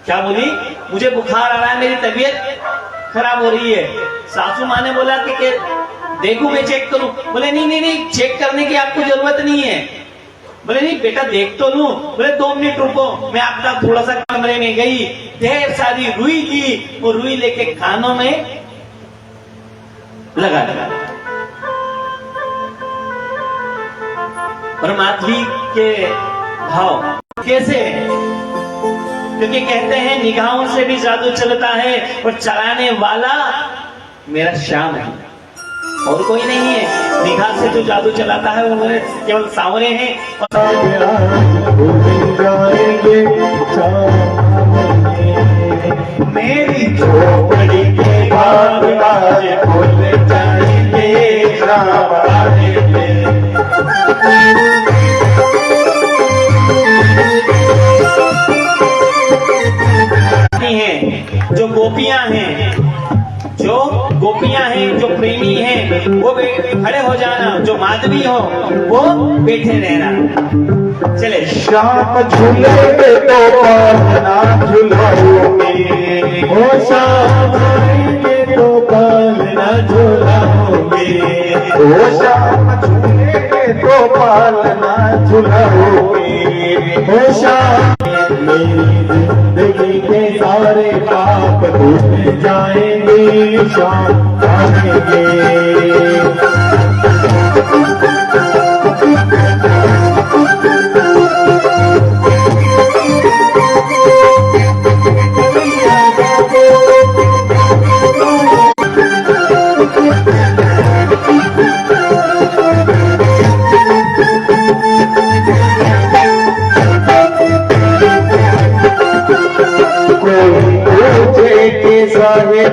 क्या बोली? मुझे बुखार आ रहा है, मेरी तबीयत खराब हो रही है। सासू माँ ने बोला कि देखूं मैं चेक करूं। बोले नहीं नहीं नहीं, चेक करने की आपको जरूरत नहीं है। बोले नहीं बेटा देख तो लूं। बोले 2 मिनट रुको। मैं आपका थोड़ा सा कमरे में गई, ढेर सारी रुई थी, वो रुई लेके कानों में लगा दिया। और माधवी के भाव कैसे? क्योंकि कहते हैं निगाहों से भी जादू चलता है और चलाने वाला मेरा श्याम है और कोई नहीं है। निगाह से जो जादू चलाता है वो केवल सांवरे हैं। मेरी झोपड़ी के भाग आज खुल जाएंगे, राम आएंगे। हैं जो गोपियां हैं, जो गोपियां हैं, जो प्रेमी हैं, वो खड़े हो जाना। जो माधवी हो वो बैठे रहना। चले श्याम झूले तो पालना झुलाओगे, ओ श्याम आएंगे तो पालना झुलाओगे, ओ श्याम झूले तो पालना झुलाओगे, ओ श्याम मेरी जिंदगी के सारे पाप धुल जाएंगे, श्याम आएंगे।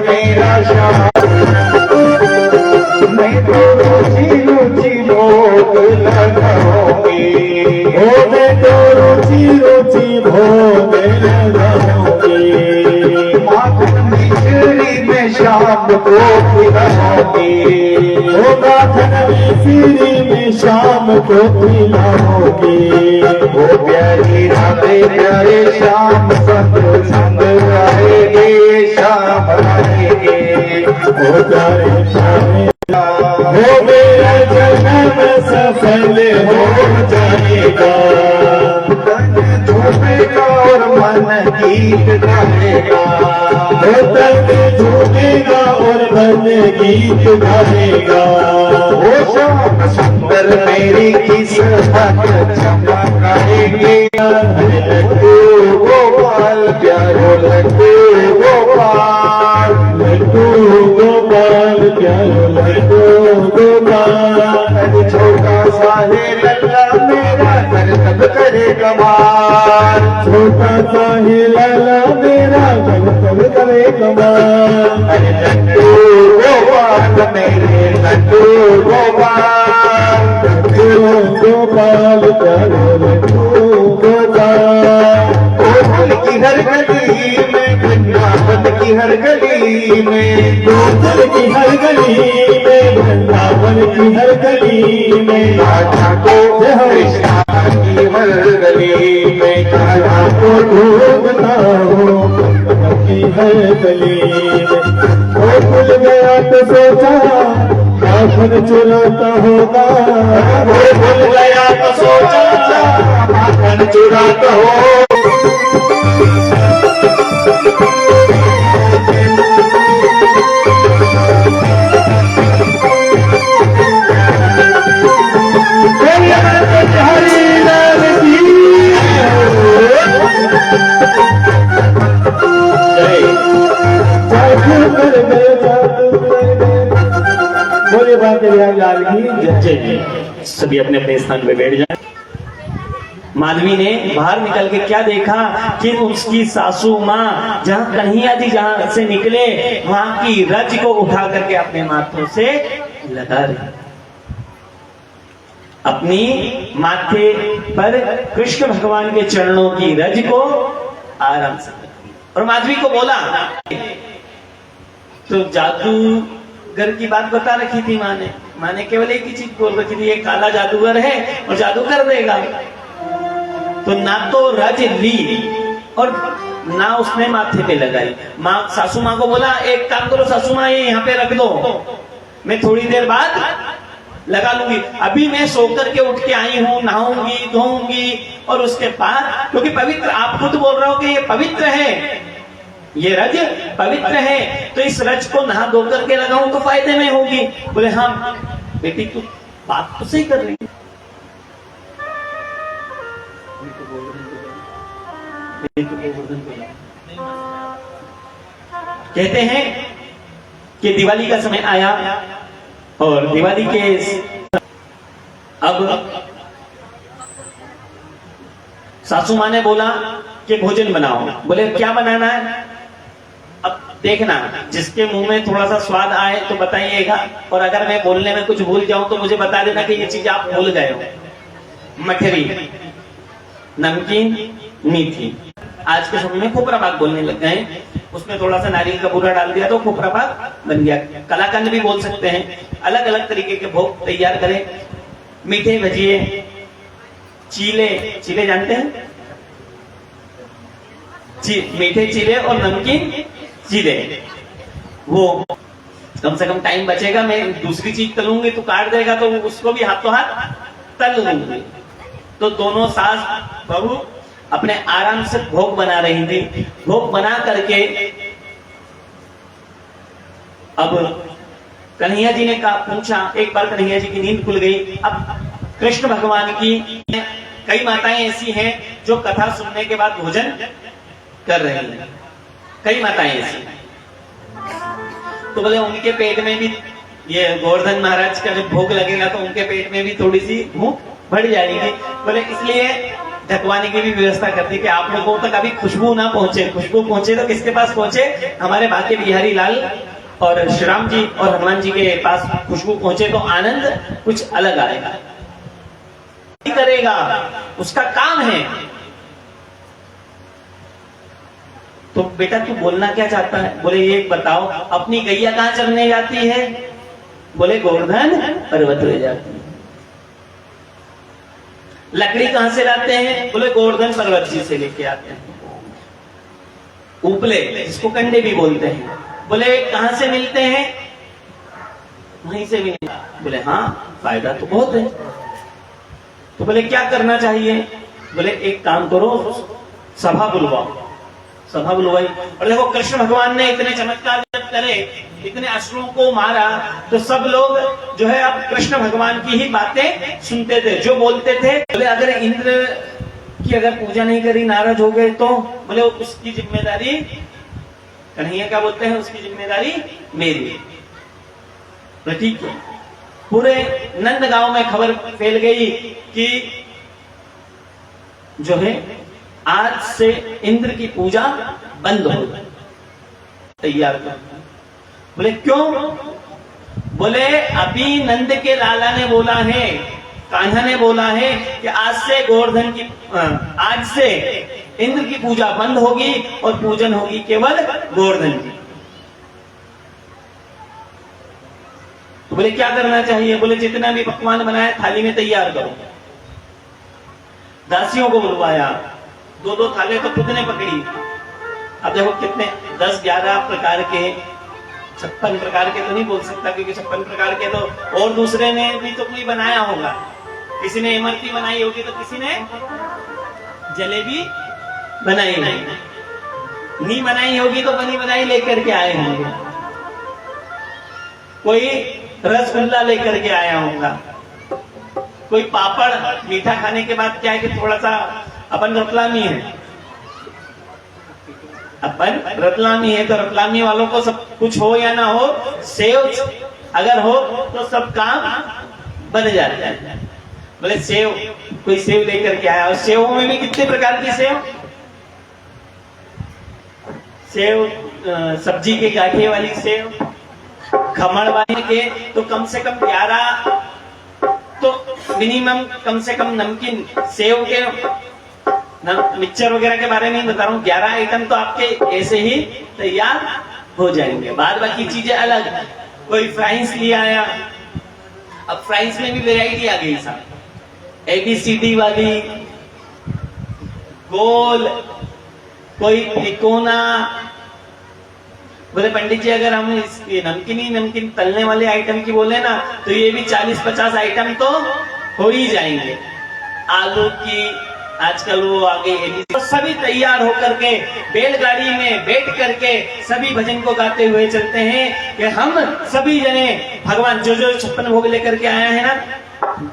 मेरा श्याम मैं तो रुचि रुचि भोग लगाऊंगी, ओ मैं तो रुचि रुचि भोग लगाऊंगी। माखन मिश्री में शाम को खिलाऊंगी, ओ माखन मिश्री में शाम को खिलाऊंगी। ओ प्यारी राधे प्यारे श्याम संग संग आएंगे, श्याम आएंगे। ओ प्यारे प्यारे हो मेरा जन्म सफल हो जाएगा, तन झूमेगा और मन गीत गाएगा, तन झूमेगा और मन गीत गाएगा। ओ श्याम सुंदर मेरी किस्मत चमकाएगी, लड्डू गोपाल प्यारो लड्डू गोपाल, लड्डू गोपाल प्यारो लड्डू गोपाल। छोटा सा है लल्ला मेरा करतब करे कमाल, छोटा सा है लल्ला मेरा करतब करे कमाल। लड्डू गोपाल मेरे लड्डू गोपाल, लड्डू गोपाल प्यारो लड्डू गोपाल। गोकुल की हर गली में, वृंदावन की हर गली में, गोकुल की हर गली में, वृंदावन की हर गली में, राधा को कृष्णा की हर गली में, राधा को ढूंढता हो की हर गली में। गोकुल गया तो सोचा माखन चुराता होगा, गोकुल गया तो सोचा माखन चुराता हो। जय। सभी अपने अपने स्थान पे बैठ जाए। माधवी ने बाहर निकल के क्या देखा कि उसकी सासू माँ जहाँ कन्हैया जी जहाँ से निकले वहां की रज को उठा करके अपने माथों से लगा रही, अपनी माथे पर कृष्ण भगवान के चरणों की रज को आराम से। और माधवी को बोला, तो जादूगर की बात बता रखी थी माँ ने केवल एक ही चीज बोल रखी थी, ये काला जादूगर है और जादू कर देगा। तो ना तो रज ली और ना उसने माथे पे लगाई। माँ सासू माँ को बोला, एक काम करो सासू माँ, ये यहाँ पे रख दो, मैं थोड़ी देर बाद लगा लूंगी। अभी मैं सोकर के उठ के आई हूँ, नहाऊंगी धोऊंगी और उसके बाद, क्योंकि पवित्र, आप खुद बोल रहे हो कि ये पवित्र है, ये रज पवित्र है, तो इस रज को नहा धो करके लगाऊं तो फायदे में होगी। बोले हाँ बेटी तू बात तो सही कर रही है। कहते हैं कि दिवाली का समय आया और दिवाली के अब सासू माँ ने बोला कि भोजन बनाओ। बोले क्या बनाना है? अब देखना, जिसके मुंह में थोड़ा सा स्वाद आए तो बताइएगा, और अगर मैं बोलने में कुछ भूल जाऊं तो मुझे बता देना कि ये चीज आप भूल गए हो। मठरी, नमकीन, मीठी। आज के समय में खोपरा पाक बोलने लग गए, उसमें थोड़ा सा नारियल का बूरा डाल दिया तो खोपरा पाक बन गया। कलाकंद भी बोल सकते हैं। अलग अलग तरीके के भोग तैयार करें। मीठे भजिए, चीले, चीले जानते हैं? मीठे चीले और नमकीन चीले। वो कम से कम टाइम बचेगा, मैं दूसरी चीज तलूंगी तो काट देगा, तो उसको भी हाथों हाथ तल लूंगी। तो दोनों सास बहू अपने आराम से भोग बना रही थी। भोग बना करके अब कन्हैया जी ने पूछा, एक बार कन्हैया जी की नींद खुल गई। अब कृष्ण भगवान की कई माताएं ऐसी हैं जो कथा सुनने के बाद भोजन कर रही हैं, कई माताएं ऐसी। तो बोले उनके पेट में भी ये गोवर्धन महाराज का जब भोग लगेगा तो उनके पेट में भी थोड़ी सी भूख बढ़ जाएगी। बोले इसलिए ढकवाने की भी व्यवस्था करती कि आप लोगों तक अभी खुशबू ना पहुंचे। खुशबू पहुंचे तो किसके पास पहुंचे? हमारे बाके बिहारी लाल और श्री राम जी और हनुमान जी के पास खुशबू पहुंचे तो आनंद कुछ अलग आएगा। करेगा, उसका काम है। तो बेटा तू बोलना क्या चाहता है? बोले ये बताओ, अपनी गैया कहाँ चरने जाती है? बोले गोवर्धन पर्वत पे जाती है। लकड़ी कहां से लाते हैं? बोले गोवर्धन पर्वत जी से लेके आते हैं। उपले, जिसको कंडे भी बोलते हैं, बोले कहां से मिलते हैं? वहीं से भी। बोले हाँ फायदा तो बहुत है। तो बोले क्या करना चाहिए? बोले एक काम करो, सभा बुलवाओ। सभा बुलवाई। और देखो कृष्ण भगवान ने इतने चमत्कार जब करे, इतने असुरों को मारा, तो सब लोग जो है अब कृष्ण भगवान की ही बातें सुनते थे, जो बोलते थे। बोले अगर इंद्र की अगर पूजा नहीं करी, नाराज हो गए तो बोले उसकी जिम्मेदारी, कन्हैया क्या बोलते हैं, उसकी जिम्मेदारी मेरी। तो ठीक है। पूरे नंद गांव में खबर फैल गई कि जो है आज से इंद्र की पूजा बंद हो गई। तैयार कर। बोले क्यों? बोले अभी नंद के लाला ने बोला है, कान्हा ने बोला है कि आज से गोवर्धन की, आज से इंद्र की पूजा बंद होगी और पूजन होगी केवल गोवर्धन की। तो बोले क्या करना चाहिए? बोले जितना भी पकवान बनाया थाली में तैयार करो। दासियों को बुलवाया, 2-2 थाले तो खुद ने पकड़ी। अब देखो कितने 10-11 प्रकार के, 56 प्रकार के तो नहीं बोल सकता, क्योंकि 56 प्रकार के तो और दूसरे ने भी तो कोई बनाया होगा। किसी ने इमरती बनाई होगी तो किसी ने जलेबी बनाई नहीं बनाई होगी तो बनी बनाई लेकर के आए होंगे। कोई रसगुल्ला लेकर के आया होगा, कोई पापड़। मीठा खाने के बाद क्या है कि थोड़ा सा अपन रतलामी है, अपन रतलामी है, तो रतलामी वालों को सब कुछ हो या ना हो, सेव अगर हो तो सब काम बन जाता है। बोले सेव, कोई सेव लेकर के आया, और सेवों में भी कितने प्रकार की सेव, सब्जी के गाठे वाली सेव, खमण वाली के तो कम से कम 11, तो मिनिमम कम से कम नमकीन सेव के मिक्सचर वगैरह के बारे में बता रहा हूँ, 11 आइटम तो आपके ऐसे ही तैयार हो जाएंगे। बाद बाकी चीजें अलग। कोई फ्राइज ले आया, अब फ्राइज में भी वैरायटी आ गई साहब, ABCD वाली, गोल, कोई त्रिकोना। बोले पंडित जी अगर हम इसकी नमकीन तलने वाले आइटम की बोले ना, तो ये भी 40-50 आइटम तो हो ही जाएंगे। आलू की आजकल वो आगे तो सभी तैयार होकर के बैलगाड़ी में बैठ करके सभी भजन को गाते हुए चलते हैं कि हम सभी जने भगवान जो 56 भोग लेकर के आया है ना,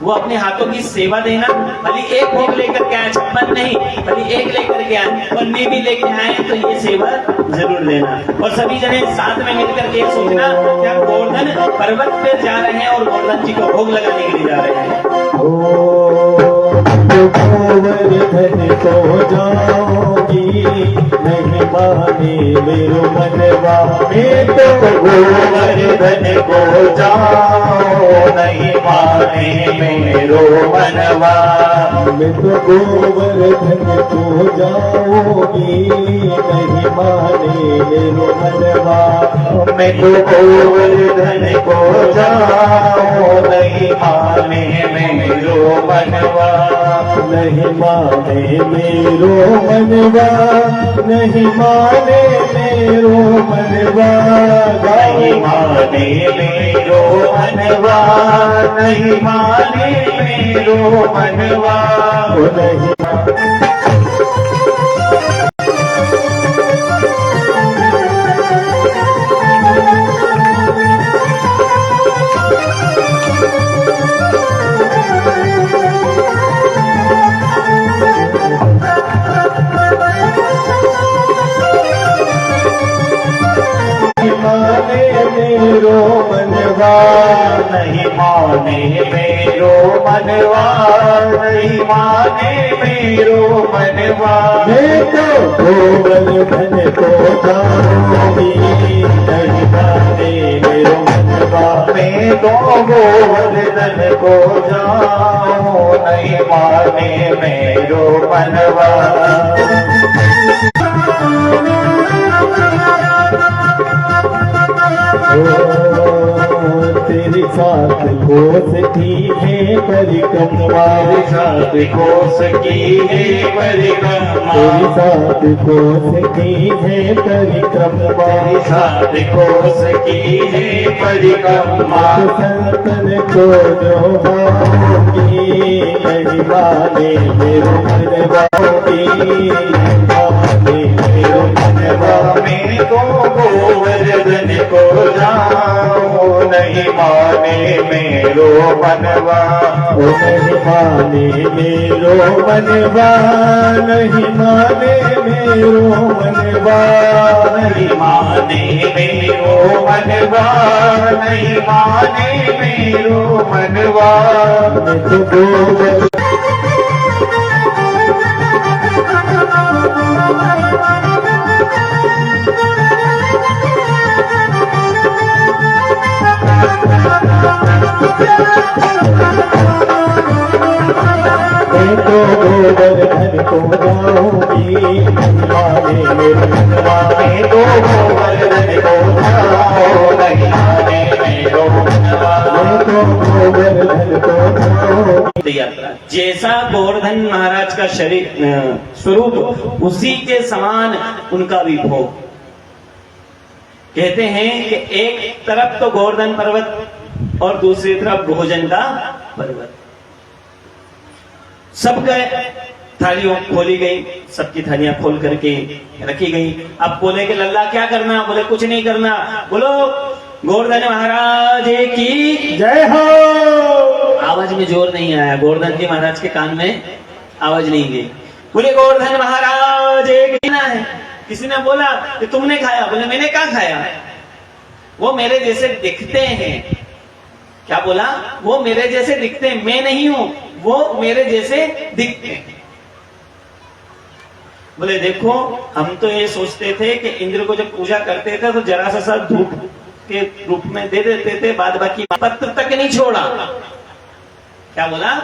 वो अपने हाथों की सेवा देना। भले एक भोग लेकर के आए, 56 नहीं, भले एक लेकर के आए, पन्नी भी लेके आए तो ये सेवा जरूर लेना। और सभी जने साथ में मिलकर के सोचना कि हम गोवर्धन पर्वत पे जा रहे हैं और गोवर्धन जी को भोग लगाने के लिए जा रहे हैं। गोवर्धन को जाओगी नहीं माने मेरो मनवा, मैं तो गोवर्धन को जाओ नहीं माने मेरो मनवा, मैं तो गोवर्धन को जाओगी नहीं माने मेरो मनवा, मैं तो गोवर्धन को जाओ नहीं माने मेरो मनवा, नहीं माने मेरो मनवा, नहीं माने मेरो मनवा, नहीं माने मेरो मनवा, नहीं माने मेरो मनवा, नहीं मेरो मनवा, नहीं माने मेरो मनवा, नहीं माने मेरो मनवा, मैं तो गोवर्धन को जाऊंगी नहीं माने मेरो मनवा, मैं तो गोवर्धन को जाऊं नहीं माने मेरो मनवा। तेरे साथ कोस की है परिक्रमा, तेरे साथ कोस की है परिक्रमा, तेरे साथ कोस की है परिक्रमा, तेरे साथ कोस की है परिक्रमा, संतन को जो होगी नहीं माने मेरो मनवा, माने मेरो मनवा, मैं तो गोवर्धन को जाऊं नहीं माने मेरो मनवा, नहीं माने मेरो मनवा, नहीं माने मेरो मनवा, नहीं माने मेरो मनवा, नहीं माने मेरो मनवा, मैं तो गोवर्धन तो गोवर्धन को जाऊंगी माने मेरो मनवा, मैं तो गोवर्धन को जाऊं नहीं माने मेरो मनवा, मैं तो गोवर्धन को जाऊं। यात्रा जैसा गोवर्धन महाराज का शरीर स्वरूप, उसी के समान उनका भी भोग। कहते हैं कि एक तरफ तो गोवर्धन पर्वत और दूसरी तरफ भोजन का पर्वत। सबका थालियों खोली गई, सबकी थालियां खोल करके रखी गई। अब बोले कि लल्ला क्या करना? बोले कुछ नहीं करना। बोलो गोवर्धन महाराज की जय हो। आवाज में जोर नहीं आया, गोवर्धन जी महाराज के कान में आवाज नहीं गई। बोले गोवर्धन महाराज की ना है। किसी ने बोला कि तुमने खाया? बोले मैंने कहा खाया, वो मेरे जैसे दिखते हैं। क्या बोला? वो मेरे जैसे दिखते हैं, मैं नहीं हूं, वो मेरे जैसे दिखते हैं। बोले देखो, हम तो ये सोचते थे कि इंद्र को जब पूजा करते थे तो जरा सा धूप के रूप में दे देते थे, बाद बाकी पत्र तक नहीं छोड़ा। क्या बोला?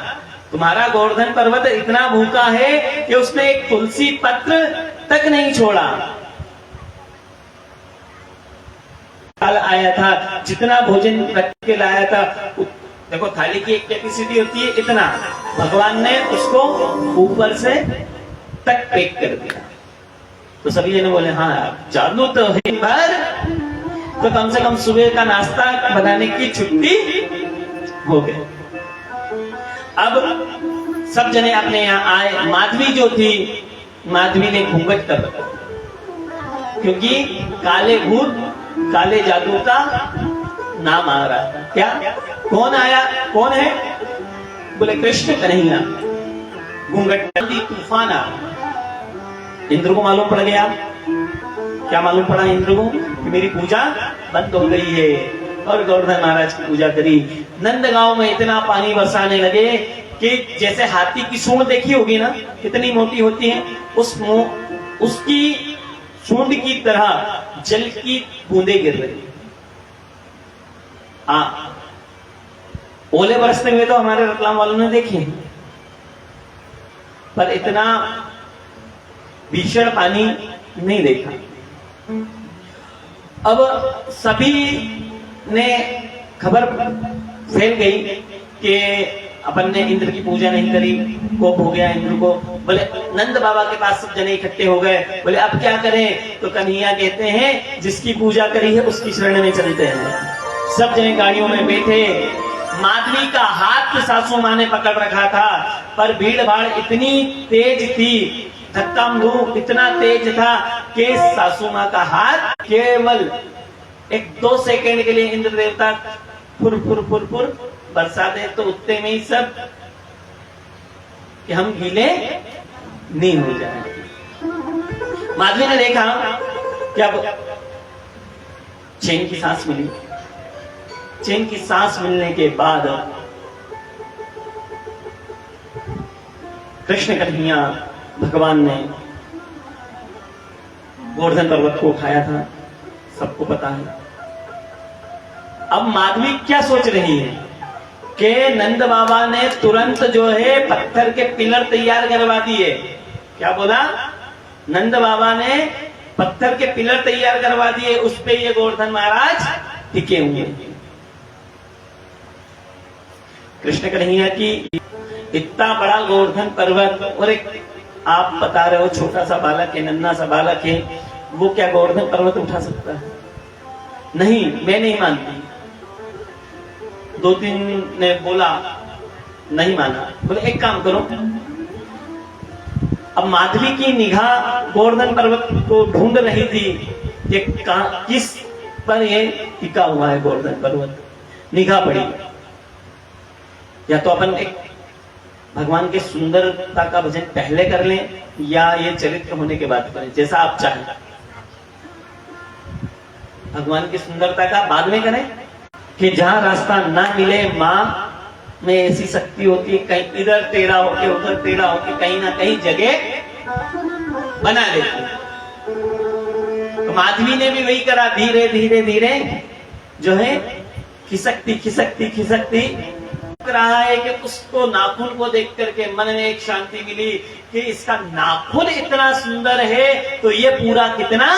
तुम्हारा गोवर्धन पर्वत इतना भूखा है कि उसने एक तुलसी पत्र तक नहीं छोड़ा। काल आया था, जितना भोजन रख के लाया था, देखो थाली की एक कैपेसिटी होती है इतना, भगवान ने उसको ऊपर से तक पैक कर दिया। तो सभी जने बोले हाँ जादू तो है, पर तो कम से कम सुबह का नाश्ता बनाने की छुट्टी हो गई। अब सब जने अपने यहाँ आए। माधवी जो थी, माधवी ने घूंघट कर रखा, क्योंकि काले भूत, काले जादू का नाम आ रहा है। क्या? कौन आया? कौन है? बोले कृष्ण कन्हैया। घूंघट, तूफान आ। इंद्र को मालूम पड़ गया। क्या मालूम पड़ा इंद्र को? कि मेरी पूजा बंद हो गई है। और गोवर्धन महाराज की पूजा करी। नंद गांव में इतना पानी बरसाने लगे कि जैसे हाथी की सूंड देखी होगी ना, कितनी मोटी होती है, उसकी सूंड की तरह जल की बूंदे गिर रही। ओले बरसते हुए तो हमारे रतलाम वालों ने देखे, पर इतना भीषण पानी नहीं देखा। अब सभी ने खबर फैल गई कि अपन ने इंद्र की पूजा नहीं करी, कोप हो गया इंद्र को। बोले नंद बाबा के पास सब जने इकट्ठे हो गए। बोले अब क्या करें? तो कन्हैया कहते हैं जिसकी पूजा करी है उसकी शरण में चलते हैं। सब जने गाड़ियों में बैठे। माधवी का हाथ सासू माँ ने पकड़ रखा था, पर भीड़ भाड़ इतनी तेज थी, धक्का मुक्की इतना तेज था कि सासू माँ का हाथ केवल 1-2 सेकंड के लिए इंद्र देवता फुर फुर फुर फुर बरसा दे, तो उतने में ही सब कि हम गीले नहीं हो जाए। माधवी ने देखा कि अब चैन की सांस मिली। चैन की सांस मिलने के बाद कृष्ण कन्हैया भगवान ने गोवर्धन पर्वत को उठाया था, सबको पता है। अब माधवी क्या सोच रही है कि नंद बाबा ने तुरंत जो है पत्थर के पिलर तैयार करवा दिए। क्या बोला? नंद बाबा ने पत्थर के पिलर तैयार करवा दिए, उस पे ये गोवर्धन महाराज टिके हुए। कृष्ण कन्हैया की इतना बड़ा गोवर्धन पर्वत, और एक आप बता रहे हो छोटा सा बालक है, नन्हा सा बालक है, वो क्या गोवर्धन पर्वत उठा सकता है? नहीं, मैं नहीं मानती। 2-3 ने बोला, नहीं माना। बोले एक काम करो, अब माधवी की निगाह गोवर्धन पर्वत को ढूंढ रही थी कि किस पर ये टिका हुआ है गोवर्धन पर्वत। निगाह पड़ी, या तो अपन एक भगवान के सुंदरता का भजन पहले कर लें, या ये चरित्र होने के बाद करें, जैसा आप चाहें। भगवान की सुंदरता का बाद में करें कि जहां रास्ता ना मिले, मां में ऐसी शक्ति होती है, कहीं इधर टेढ़ा होके उधर टेढ़ा होके कहीं ना कहीं जगह बना लेती। तो माधवी ने भी वही करा, धीरे धीरे धीरे जो है खिसकती खिसकती खिसकती रहा है कि उसको नाखून को देख करके मन में एक शांति मिली कि इसका नाखून इतना सुंदर है तो ये पूरा कितना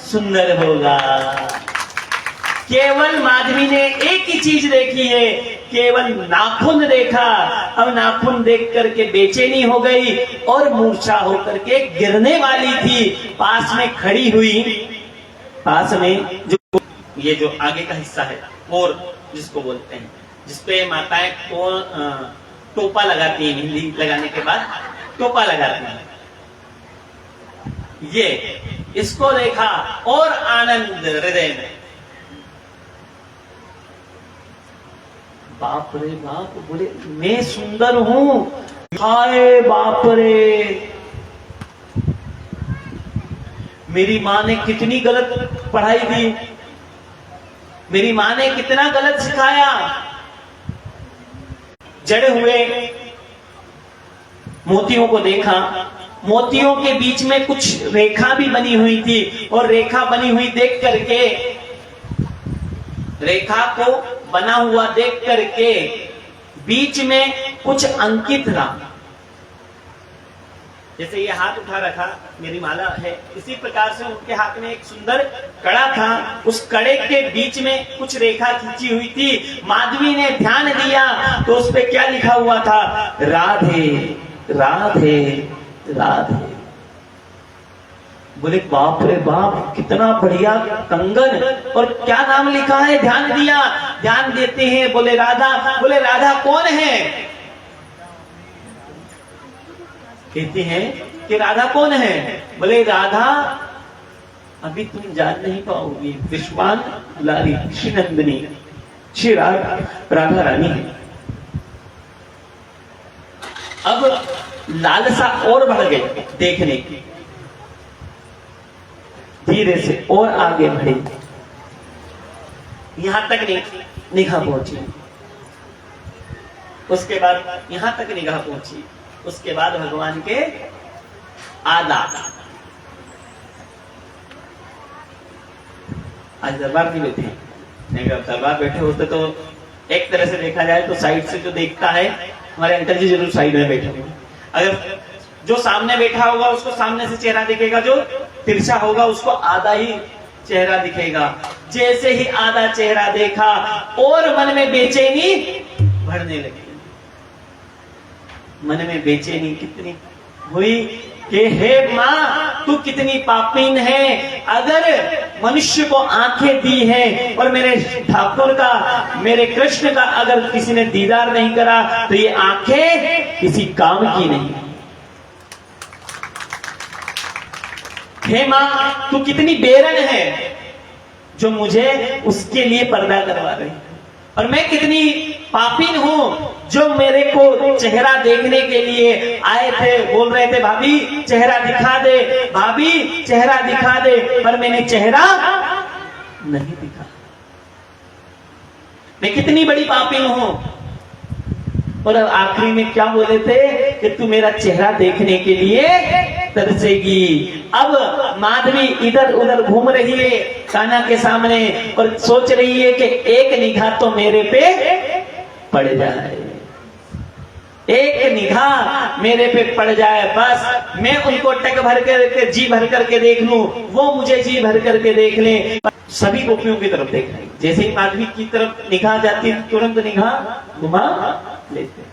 सुंदर होगा। केवल माधवी ने एक ही चीज देखी है, केवल नाखून देखा। अब नाखून देख करके बेचैनी हो गई और मूर्छा होकर के गिरने वाली थी। पास में खड़ी हुई, पास में जो ये जो आगे का हिस्सा है और जिसको बोलते हैं, जिसपे माताएं टोपा लगाती हैं, मेहंदी लगाने के बाद टोपा लगाती हैं, ये इसको देखा और आनंद हृदय में। बाप रे बाप, बोले मैं सुंदर हूं, हाय बाप रे, मेरी माँ ने कितनी गलत पढ़ाई दी, मेरी माँ ने कितना गलत सिखाया, जड़े हुए मोतियों को देखा। मोतियों के बीच में कुछ रेखा भी बनी हुई थी, और रेखा बनी हुई देख करके, रेखा को बना हुआ देख करके बीच में कुछ अंकित था। जैसे ये हाथ उठा रखा, मेरी माला है, इसी प्रकार से उनके हाथ में एक सुंदर कड़ा था। उस कड़े के बीच में कुछ रेखा खींची हुई थी। माधवी ने ध्यान दिया तो उस पे क्या लिखा हुआ था? राधे राधे राधे। बोले बाप रे बाप, कितना बढ़िया कंगन, और क्या नाम लिखा है? ध्यान दिया, ध्यान देते हैं, बोले राधा। बोले राधा कौन है? कहते हैं कि राधा कौन है? बोले राधा अभी तुम जान नहीं पाओगी, विश्वान लारी श्री नंदिनी श्री राधा रानी है। अब लालसा और बढ़ गई देखने की, धीरे से और आगे बढ़ी, यहां तक निगाह पहुंची। उसके बाद यहां तक निगाह पहुंची। उसके बाद भगवान के आधा, आज दरबार नहीं बैठे, नहीं दरबार बैठे होते तो एक तरह से देखा जाए तो साइड से जो देखता है, हमारे अंकल जी जरूर साइड में बैठे होंगे। अगर जो सामने बैठा होगा उसको सामने से चेहरा दिखेगा, जो तिरछा होगा उसको आधा ही चेहरा दिखेगा। जैसे ही आधा चेहरा देखा और मन में बेचैनी भरने लगी। मन में बेचैनी कितनी हुई कि हे माँ, तू कितनी पापीन है। अगर मनुष्य को आंखें दी है और मेरे ठाकुर का, मेरे कृष्ण का अगर किसी ने दीदार नहीं करा तो ये आंखें किसी काम की नहीं। हे माँ, तू कितनी बेरन है जो मुझे उसके लिए पर्दा करवा रही, और मैं कितनी पापीन हूं जो मेरे को चेहरा देखने के लिए आए थे, बोल रहे थे भाभी चेहरा दिखा दे, भाभी चेहरा दिखा दे, पर मैंने चेहरा नहीं दिखा। मैं कितनी बड़ी पापीन हूं। और अब आखिरी में क्या बोले थे कि तू मेरा चेहरा देखने के लिए तरसेगी। अब माधवी इधर उधर घूम रही है कान्हा के सामने और सोच रही है कि एक निगाह तो मेरे पे पड़ जाए, एक निगाह मेरे पे पड़ जाए, बस मैं उनको टक भर करके जी भर करके देख लूं, वो मुझे जी भर करके देख लें। सभी गोपियों की तरफ देख रहे, जैसे ही माधवी की तरफ निगाह जाती तुरंत निगाह घुमा लेते।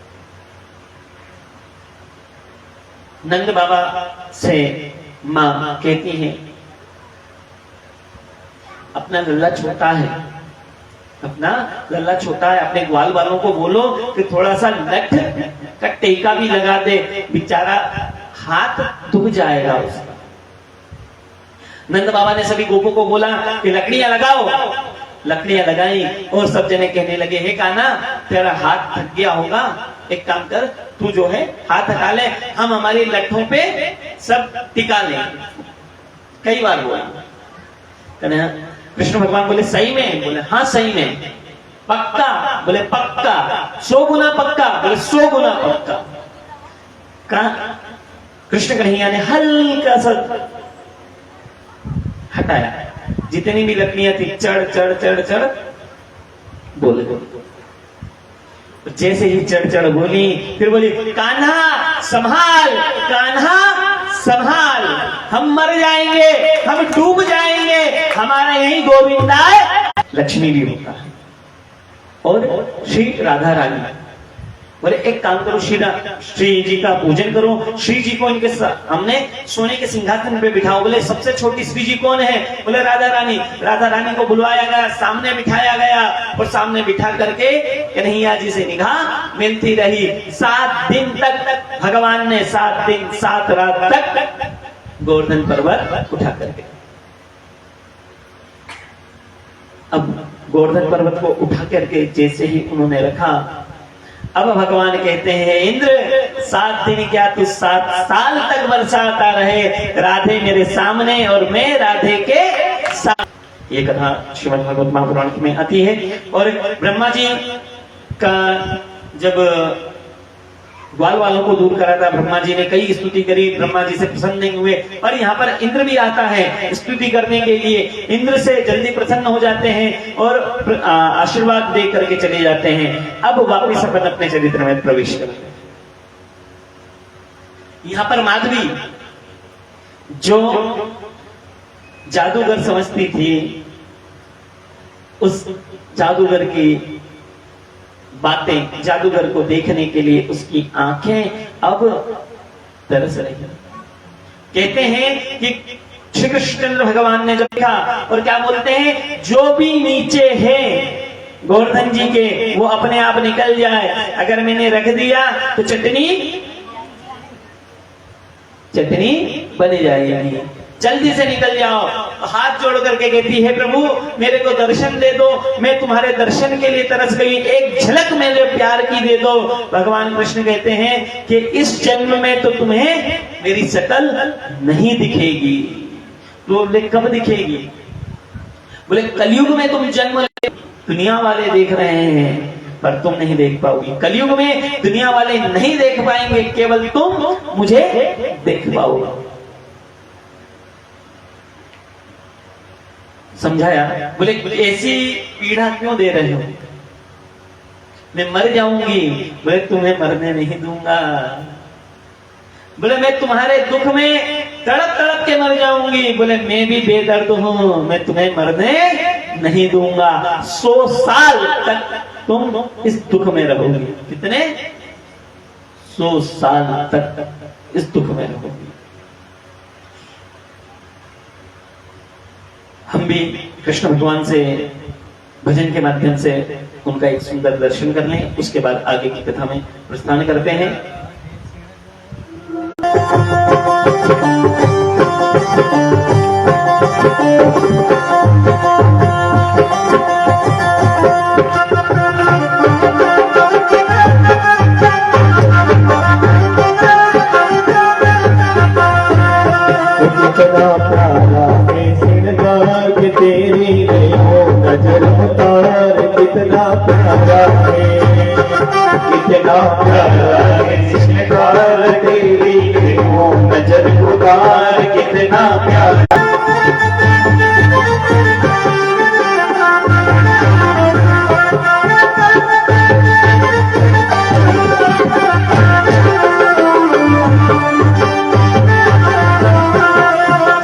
नंद बाबा से मां कहती है अपना लल्ला छोटा है, अपना लल्ला छोटा है, अपने ग्वाल वालों को बोलो कि थोड़ा सा लठ का टेका भी लगा दे, बेचारा हाथ दुख जाएगा उसका। नंद बाबा ने सभी गोपों को बोला कि लकड़ियां लगाओ। लकड़ियां लगाई और सब जने कहने लगे हे कान्हा, तेरा हाथ थक गया होगा, एक काम कर, तू जो है हाथ हटा ले, हम हमारी लठों पे सब टिका लें। कई बार हुआ। कृष्ण भगवान बोले सही में? बोले हाँ सही में। पक्का? बोले पक्का। 100 गुना पक्का? बोले 100 गुना पक्का। कृष्ण कन्हैया ने हल्का सा हटाया, जितनी भी लकड़ियां थी चढ़ चढ़ चढ़ चढ़ बोले। जैसे ही चढ़ चढ़ बोली, फिर बोली कान्हा संभाल, कान्हा संभाल, हम मर जाएंगे, हम डूब जाएंगे, हमारा यही गोविंदा है। लक्ष्मी भी होता है और श्री राधा रानी। बोले एक काम करो, श्री जी का पूजन करो, श्री जी को इनके हमने सोने के सिंहासन पे बिठाओ। बोले सबसे छोटी श्री जी कौन है? बोले राधा रानी। राधा रानी को बुलवाया गया, सामने बिठाया गया और सामने बिठा करके कन्हैया जी से निगाह मिलती रही। 7 दिन तक भगवान ने 7 दिन 7 रात तक गोवर्धन पर्वत उठा करके, अब गोवर्धन पर्वत को उठा करके जैसे ही उन्होंने रखा, अब भगवान कहते हैं इंद्र 7 दिन क्या तू 7 साल तक बरसाता रहे, राधे मेरे सामने और मैं राधे के साथ। ये कथा श्रीमद् भागवत महापुराण में आती है। और ब्रह्मा जी का जब ग्वाल वालों को दूर करा था। ब्रह्मा जी ने कई स्तुति करी, ब्रह्मा जी से प्रसन्न नहीं हुए, और यहाँ पर इंद्र भी आता है स्तुति करने के लिए। इंद्र से जल्दी प्रसन्न हो जाते हैं और आशीर्वाद दे करके चले जाते हैं। अब वापिस अपन अपने चरित्र में प्रवेश करते हैं। यहाँ पर माधवी जो जादूगर समझती थी, उस जादूगर की बातें, जादूगर को देखने के लिए उसकी आंखें अब तरस रही। कहते हैं कि श्री कृष्णचंद्र भगवान ने जब देखा, और क्या बोलते हैं, जो भी नीचे है गोवर्धन जी के वो अपने आप निकल जाए। अगर मैंने रख दिया तो चटनी बन जाएगी, जल्दी से निकल जाओ। हाथ जोड़ करके कहती है, प्रभु मेरे को दर्शन दे दो, मैं तुम्हारे दर्शन के लिए तरस गई, एक झलक मेरे प्यार की दे दो। भगवान कृष्ण कहते हैं कि इस जन्म में तो तुम्हें मेरी शकल नहीं दिखेगी। तो बोले कब दिखेगी? बोले कलयुग में तुम जन्म ले, दुनिया वाले देख रहे हैं पर तुम नहीं देख पाओगी। कलयुग में दुनिया वाले नहीं देख पाएंगे, केवल तुम मुझे देख पाओगे। समझाया। बोले ऐसी पीड़ा क्यों दे रहे हो? मैं मर जाऊंगी। बोले तुम्हें मरने नहीं दूंगा। बोले मैं तुम्हारे दुख में तड़प तड़प के मर जाऊंगी। बोले मैं भी बेदर्द हूं, मैं तुम्हें मरने नहीं दूंगा। 100 साल तक तुम इस दुख में रहोगी। कितने? 100 साल तक इस दुख में रहोगी। हम भी कृष्ण भगवान से भजन के माध्यम से उनका एक सुंदर दर्शन कर लें, उसके बाद आगे की कथा में प्रस्थान करते हैं। तेरी नजर उतार कितना प्यारा है, कितना प्यारा है श्रृंगार तेरी नजर उतार कितना प्यारा।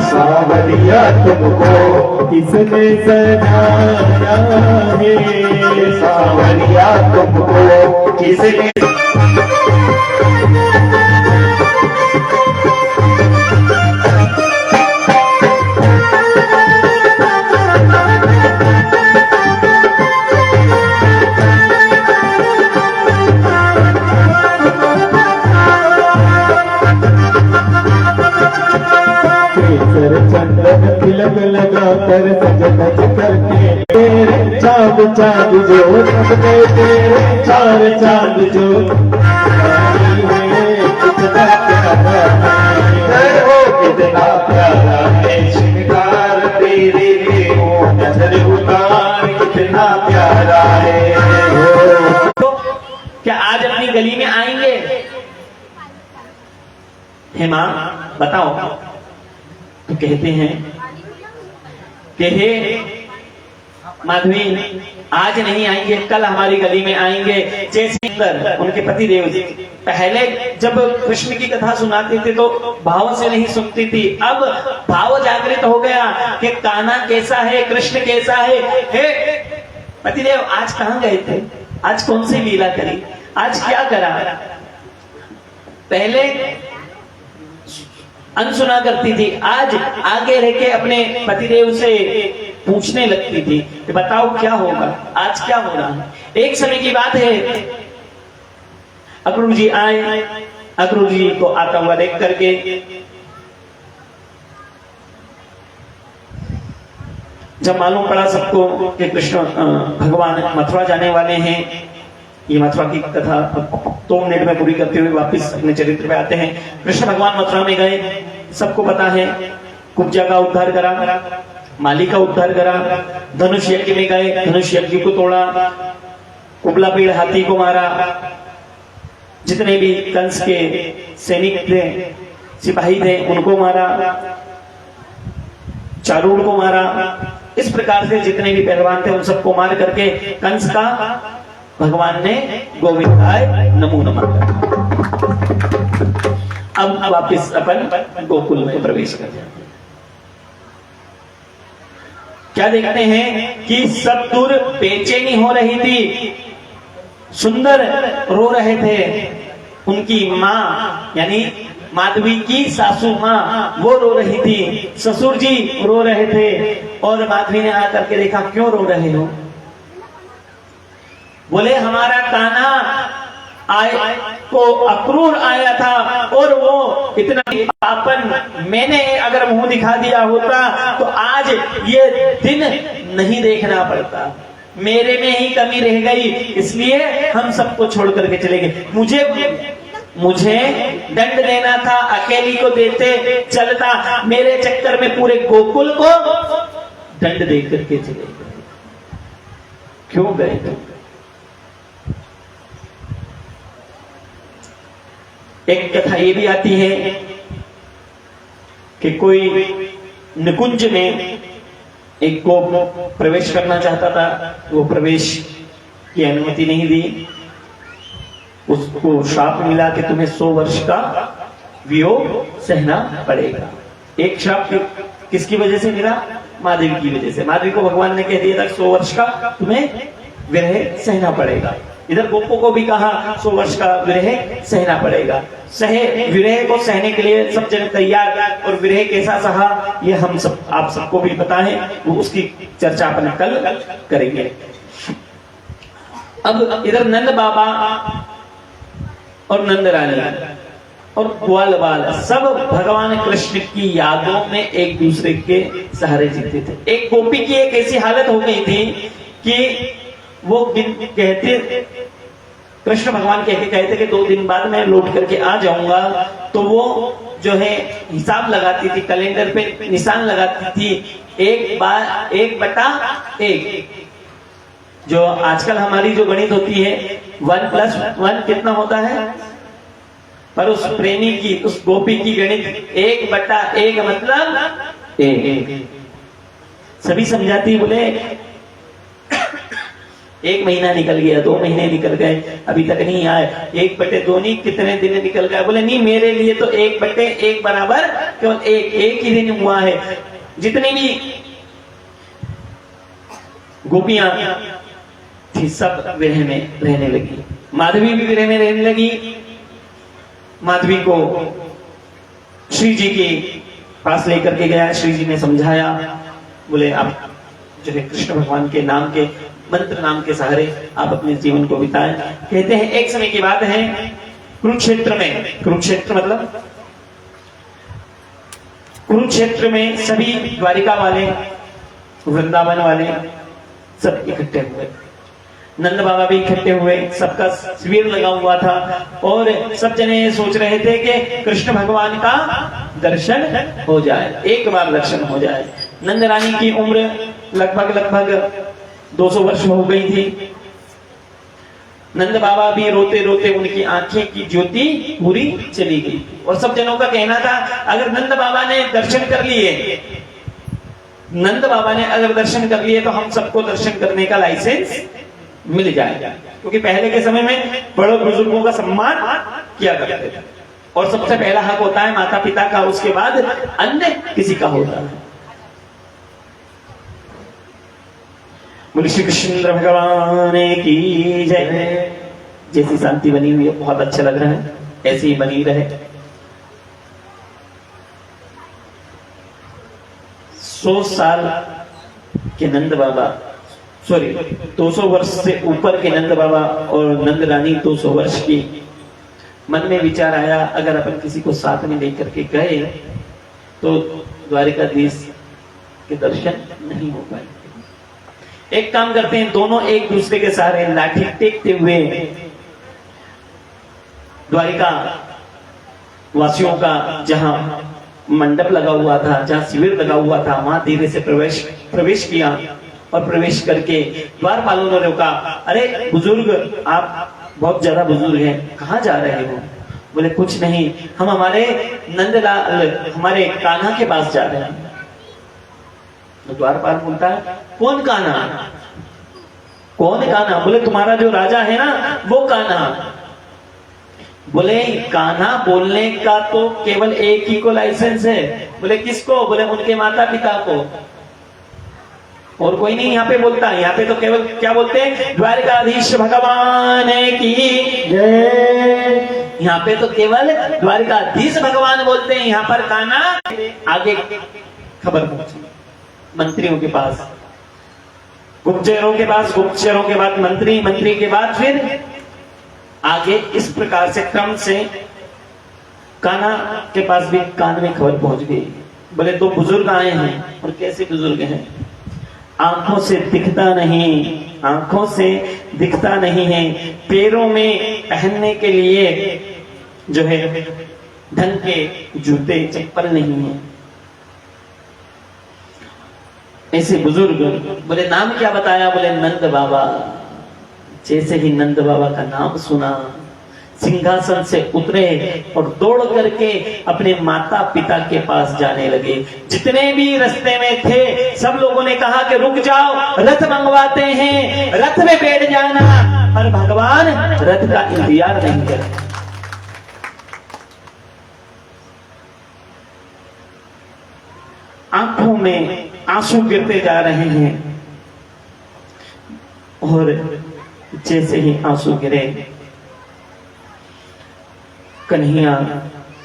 सावरिया तुमको किसने सजाया है, सावरिया तुमको किसने। चंदन तिलक लगा कर सज करके तेरे चांद चांद जो तेरे चार चांद जो कितना प्यारा है, वो कितना प्यारा है श्रृंगार तेरे नजर उतार कितना प्यारा है। क्या आज अपनी गली में आएंगे? हे मां बताओ। तो कहते हैं कि हे माधवी आज नहीं आएंगे, कल हमारी गली में आएंगे। जैसे उनके पति देव जी पहले जब कृष्ण की कथा सुनाते थे तो भाव से नहीं सुनती थी, अब भाव जागृत हो गया कि कान्हा कैसा है, कृष्ण कैसा है। हे पति देव आज कहां गए थे? आज कौन सी लीला करी? आज क्या करा? पहले अनसुना करती थी, आज आगे रह के अपने पतिदेव से पूछने लगती थी कि बताओ क्या होगा, आज क्या हो रहा है। एक समय की बात है, अक्रूर जी आए। अक्रूर जी को आता हुआ देख करके जब मालूम पड़ा सबको कि कृष्ण भगवान मथुरा जाने वाले हैं, ये मथुरा की कथा 2 मिनट में पूरी करते हुए वापस अपने चरित्र पे आते हैं। कृष्ण भगवान मथुरा में गए, सबको पता है। कुब्जा का उद्धार करा, माली का उद्धार करा, धनुष यज्ञ में गए, धनुष यज्ञ को तोड़ा, कुबला पेड़ हाथी को मारा, जितने भी कंस के सैनिक थे, सिपाही थे, उनको मारा, चारूण को मारा। इस प्रकार से जितने भी पहलवान थे उन सबको मार करके कंस का भगवान ने गोविंदाय नमो नमः। अब वापिस अपन गोकुल में प्रवेश कर जाते हैं। क्या देखते हैं कि सब दूर बेचैनी हो रही थी, सुंदर रो रहे थे, उनकी माँ यानी माधवी की सासू माँ वो रो रही थी, ससुर जी रो रहे थे। और माधवी ने आकर के देखा, क्यों रो रहे हो? बोले हमारा कान्हा आए को अक्रूर आया था और वो इतना पापन, मैंने अगर मुंह दिखा दिया होता तो आज ये दिन नहीं देखना पड़ता, मेरे में ही कमी रह गई, इसलिए हम सबको छोड़ करके चले गए। मुझे दंड देना था, अकेली को देते चलता, मेरे चक्कर में पूरे गोकुल को दंड दे करके चले गए। क्यों गए तुम? एक कथा ये भी आती है कि कोई निकुंज में एक को प्रवेश करना चाहता था, वो प्रवेश की अनुमति नहीं दी। उसको श्राप मिला कि तुम्हें 100 वर्ष का वियोग सहना पड़ेगा। एक श्राप किसकी वजह से मिला? माधवी की वजह से। माधवी को भगवान ने कह दिया था 100 वर्ष का तुम्हें विरह सहना पड़ेगा। इधर गोपो को भी कहा 100 वर्ष का विरह सहना पड़ेगा। विरह को सहने के लिए सब जन तैयार, और विरह कैसा सहा ये हम सब आप सबको भी पता है, वो उसकी चर्चा अपन कल करेंगे। अब इधर नंद बाबा और नंद रानी और ग्वाल बाल सब भगवान कृष्ण की यादों में एक दूसरे के सहारे जीते थे। एक गोपी की एक ऐसी हालत हो गई थी कि वो कहते, कृष्ण भगवान कहते कि 2 दिन बाद मैं लौट करके आ जाऊंगा, तो वो जो है हिसाब लगाती थी, कैलेंडर पे निशान लगाती थी 1/1 जो आजकल हमारी जो गणित होती है 1 + 1 कितना होता है, पर उस प्रेमी की, उस गोपी की गणित 1/1 मतलब 1। सभी समझाती, बोले 1 महीना निकल गया, 2 महीने निकल गए, अभी तक नहीं आए। 1/2 नहीं, कितने दिन निकल गए? बोले नहीं, मेरे लिए तो 1/1 बराबर केवल एक ही दिन हुआ है। जितनी भी गोपियां थी सब विरह में रहने लगी। माधवी भी विरह में रहने लगी। माधवी को श्री जी के पास लेकर के गया, श्री जी ने समझाया, बोले आप जो है कृष्ण भगवान के नाम के मंत्र नाम के सहारे आप अपने जीवन को बिताएं। कहते हैं एक समय की बात है, कुरुक्षेत्र में, कुरुक्षेत्र मतलब कुरुक्षेत्र में सभी द्वारिका वाले, वृंदावन वाले सब इकट्ठे हुए। नंद बाबा भी इकट्ठे हुए, सबका शिविर लगा हुआ था और सब जने सोच रहे थे कि कृष्ण भगवान का दर्शन हो जाए, एक बार दर्शन हो जाए। नंद रानी की उम्र लगभग 200 वर्ष हो गई थी। नंद बाबा भी रोते रोते, उनकी आंखें की ज्योति पूरी चली गई। और सब जनों का कहना था अगर नंद बाबा ने दर्शन कर लिए, नंद बाबा ने अगर दर्शन कर लिए तो हम सबको दर्शन करने का लाइसेंस मिल जाएगा, क्योंकि पहले के समय में बड़े बुजुर्गों का सम्मान किया करते थे और सबसे पहला हक होता है माता पिता का, उसके बाद अन्य किसी का होता है। बोले श्री कृष्ण भगवान की जय। जैसी शांति बनी हुई है, बहुत अच्छा लग रहा है, ऐसे ही बनी रहे। 100 साल के नंद बाबा, 200 वर्ष से ऊपर के नंद बाबा और नंद रानी 200 वर्ष की। मन में विचार आया अगर अपन किसी को साथ में लेकर के गए तो द्वारिकाधीश के दर्शन नहीं हो पाए। एक काम करते हैं, दोनों एक दूसरे के सहारे लाठी टेकते हुए द्वारिका वासियों का जहां मंडप लगा हुआ था, जहां शिविर लगा हुआ था, वहां धीरे से प्रवेश किया और प्रवेश करके द्वारपालों ने रोका, अरे बुजुर्ग आप बहुत ज्यादा बुजुर्ग हैं, कहाँ जा रहे हो? बोले कुछ नहीं, हम हमारे नंदलाल हमारे कान्हा के पास जा रहे हैं। तो द्वारपाल बोलता है कौन कान्हा? कौन कान्हा? बोले तुम्हारा जो राजा है ना वो कान्हा। बोले कान्हा बोलने का तो केवल एक ही को लाइसेंस है। बोले किसको? बोले उनके माता पिता को, और कोई नहीं यहाँ पे बोलता। यहाँ पे तो केवल क्या बोलते हैं? द्वारिकाधीश भगवान की जय। यहाँ पे तो केवल द्वारिकाधीश भगवान बोलते हैं। यहाँ पर कान्हा आगे खबर पहुंची मंत्रियों के पास, गुप्तचरों के पास, गुप्तचरों के बाद मंत्री, मंत्री के बाद फिर आगे इस प्रकार से क्रम से कान्हा के पास भी कान में खबर पहुंच गई। बोले दो बुजुर्ग आए हैं। और कैसे बुजुर्ग हैं? आंखों से दिखता नहीं, आंखों से दिखता नहीं है, पैरों में पहनने के लिए जो है ढंग के जूते चप्पल नहीं है। ऐसे बुजुर्ग। बोले नाम क्या बताया? बोले नंद बाबा। जैसे ही नंद बाबा का नाम सुना, सिंहासन से उतरे और दौड़ करके अपने माता पिता के पास जाने लगे। जितने भी रास्ते में थे सब लोगों ने कहा कि रुक जाओ, रथ मंगवाते हैं, रथ में बैठ जाना। पर भगवान रथ का इंतजार नहीं करते। आंखों में आंसू गिरते जा रहे हैं और जैसे ही आंसू गिरे, कन्हैया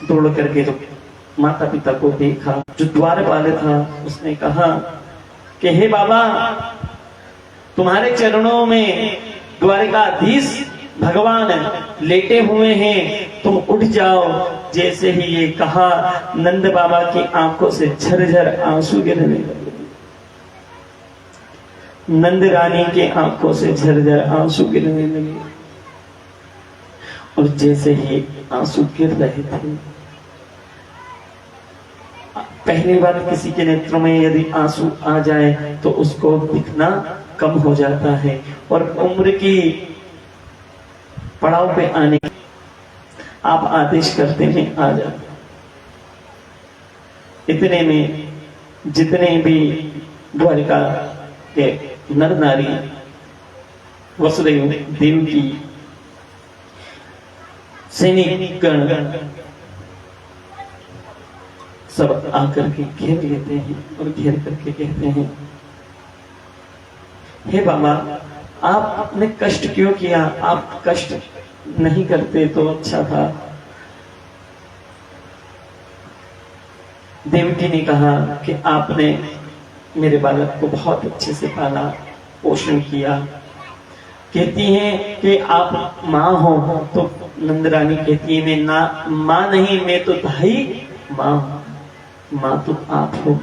दौड़ करके जो माता पिता को देखा, जो द्वारपाल था उसने कहा कि हे बाबा, तुम्हारे चरणों में द्वारिकाधीश भगवान लेटे हुए हैं, तुम उठ जाओ। जैसे ही ये कहा, नंद बाबा की आंखों से झरझर आंसू गिरने लगे। नंद रानी के आंखों से झरझर आंसू गिरने लगे। और जैसे ही आंसू गिर रहे थे, पहली बार किसी के नेत्र में यदि आंसू आ जाए तो उसको दिखना कम हो जाता है और उम्र की पड़ाव पे आने आप आदेश करते हैं आ जाओ। इतने में जितने भी द्वारिका के नर नारी, वसुदेव देव की सैनिक गण सब आकर के घेर लेते हैं और घेर करके कहते हैं, हे बाबा, आपने कष्ट क्यों किया? आप कष्ट नहीं करते तो अच्छा था। देवकी ने कहा कि आपने मेरे बालक को बहुत अच्छे से पाला पोषण किया। कहती हैं कि आप माँ हो, तो नंदरानी कहती है मैं ना माँ नहीं, मैं तो भाई माँ हूं। माँ तो आप हो।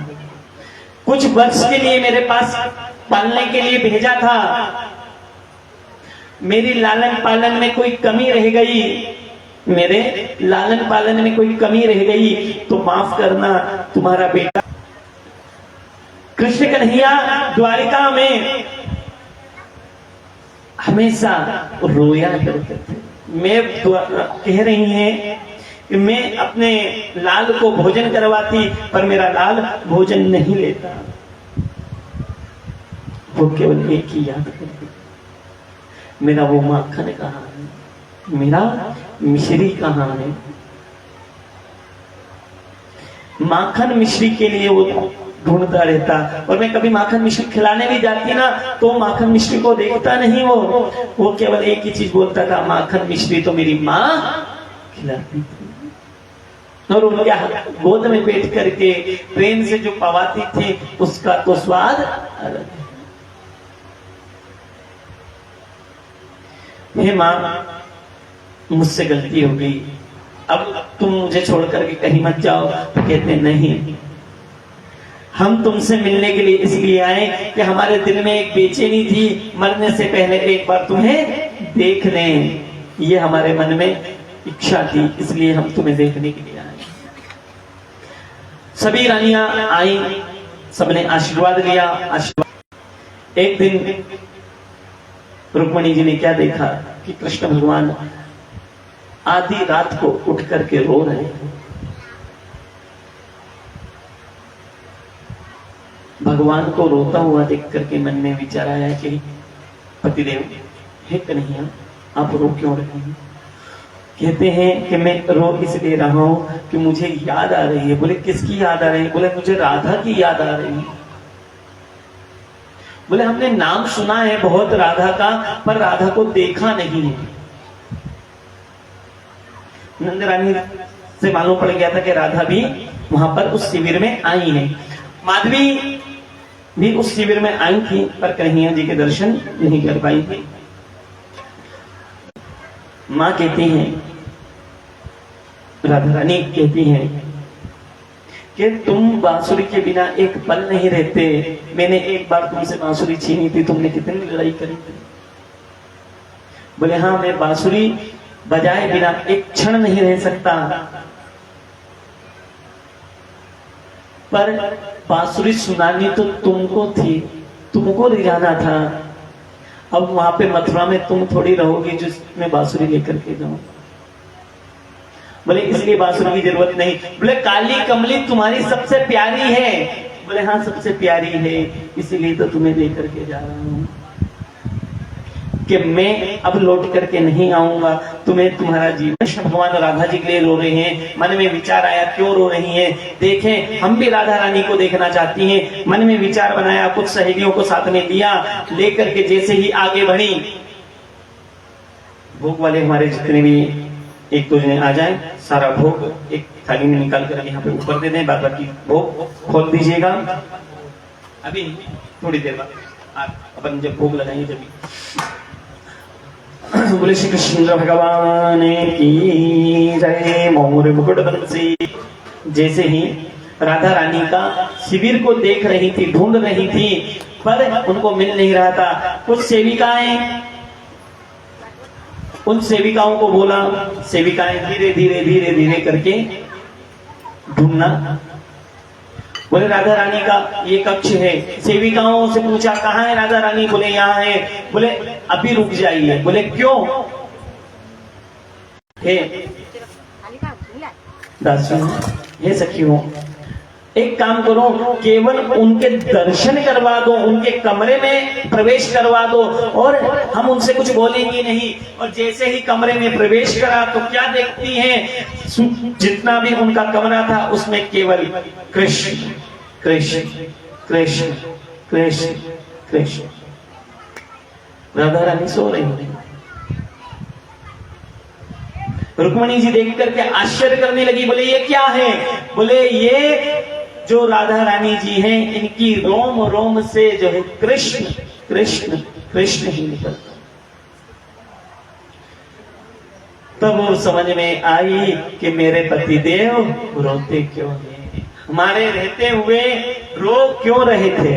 कुछ वर्ष के लिए मेरे पास पालने के लिए भेजा था, मेरी लालन पालन में कोई कमी रह गई, मेरे लालन पालन में कोई कमी रह गई तो माफ करना। तुम्हारा बेटा कृष्ण कन्हैया द्वारिका में हमेशा रोया करते थे। मैं कह रही हैं कि मैं अपने लाल को भोजन करवाती पर मेरा लाल भोजन नहीं लेता, वो केवल एक ही याद करती, मेरा वो माखन कहाँ है, मेरा मिश्री कहाँ है। माखन मिश्री के लिए वो ढूंढता रहता और मैं कभी माखन मिश्री खिलाने भी जाती ना तो माखन मिश्री को देखता नहीं, वो केवल एक ही चीज बोलता था, माखन मिश्री तो मेरी माँ खिलाती थी। और उनके गोद में बैठ करके प्रेम से जो पवाती थी उसका तो स्वाद अलग है। हे माँ, मुझसे गलती हो गई, अब तुम मुझे छोड़ करके कहीं मत जाओ। तो कहते नहीं, हम तुमसे मिलने के लिए इसलिए आए कि हमारे दिल में एक बेचैनी थी, मरने से पहले एक बार तुम्हें देख लें, ये हमारे मन में इच्छा थी, इसलिए हम तुम्हें देखने के लिए आए। सभी रानियां आई, सबने आशीर्वाद लिया। आशीर्वाद एक दिन रुक्मणी जी ने क्या देखा कि कृष्ण भगवान आधी रात को उठ करके रो रहे हैं। भगवान को रोता हुआ देख करके मन में विचार आया कि पतिदेव हे कन्हैया, आप रो क्यों रहे हैं? कहते हैं कि मैं रो इसलिए रहा हूं कि मुझे याद आ रही है। बोले किसकी याद आ रही है? बोले मुझे राधा की याद आ रही है। बोले हमने नाम सुना है बहुत राधा का, पर राधा को देखा नहीं है। नंद रानी से मालूम पड़ गया था कि राधा भी वहां पर उस शिविर में आई है। माधवी भी उस शिविर में आई थी, पर कन्हैया जी के दर्शन नहीं कर पाई थी। मां कहती हैं, राधा रानी कहती हैं कि तुम बांसुरी के बिना एक पल नहीं रहते। मैंने एक बार तुमसे बांसुरी छीनी थी, तुमने कितनी लड़ाई करी थी। बोले हाँ, मैं बांसुरी बजाए बिना एक क्षण नहीं रह सकता, पर बांसुरी सुनानी तो तुमको थी, तुमको रिझाना था। अब वहां पे मथुरा में तुम थोड़ी रहोगी जिसमें बांसुरी लेकर के जाऊं। बोले इसलिए बांसुरी की जरूरत नहीं। बोले काली कमली तुम्हारी सबसे प्यारी है। बोले हाँ सबसे प्यारी है, इसीलिए तो तुम्हें लेकर के जा रहा हूं कि मैं अब लौट करके नहीं आऊंगा। तुम्हें तुम्हारा जीवन। भगवान राधा जी के लिए रो रहे हैं। मन में विचार आया क्यों रो रही हैं, देखें हम भी राधा रानी को देखना चाहती हैं। मन में विचार बनाया, कुछ सहेलियों को साथ में दिया, लेकर के जैसे ही आगे बढ़ी, भोग वाले हमारे जितने भी एक दो जने आ जाए, सारा भोग एक थाली में निकाल कर यहाँ पे ऊपर दे दें। बाबा की भोग खोल दीजिएगा। अभी थोड़ी देर बाद अपन जब भोग लगाएंगे जब बोले श्री कृष्ण भगवान की जय। मोर मुकुट बंसी। जैसे ही राधा रानी का शिविर को देख रही थी, ढूंढ रही थी, पर उनको मिल नहीं रहा था। कुछ सेविकाएं, उन सेविकाओं को बोला, सेविकाएं धीरे धीरे धीरे धीरे करके ढूंढना। बोले राधा रानी का ये कक्ष है। सेविकाओं से पूछा कहाँ है राधा रानी? बोले यहाँ है। बोले अभी रुक जाइए। बोले क्यों? हे दासियों, हे सखियों, एक काम करो, केवल उनके दर्शन करवा दो, उनके कमरे में प्रवेश करवा दो, और हम उनसे कुछ बोलेंगे नहीं। और जैसे ही कमरे में प्रवेश करा तो क्या देखती हैं? जितना भी उनका कमरा था उसमें केवल कृष्ण कृष्ण कृष्ण कृष्ण कृष्ण। राधा रानी सो रही है। रुक्मणी जी देख करके आश्चर्य करने लगी। बोले ये क्या है? बोले ये जो राधा रानी जी हैं, इनकी रोम रोम से जो है कृष्ण कृष्ण कृष्ण ही निकलता। तब वो समझ में आई कि मेरे पति देव रोते क्यों हैं, हमारे रहते हुए रो क्यों रहे थे।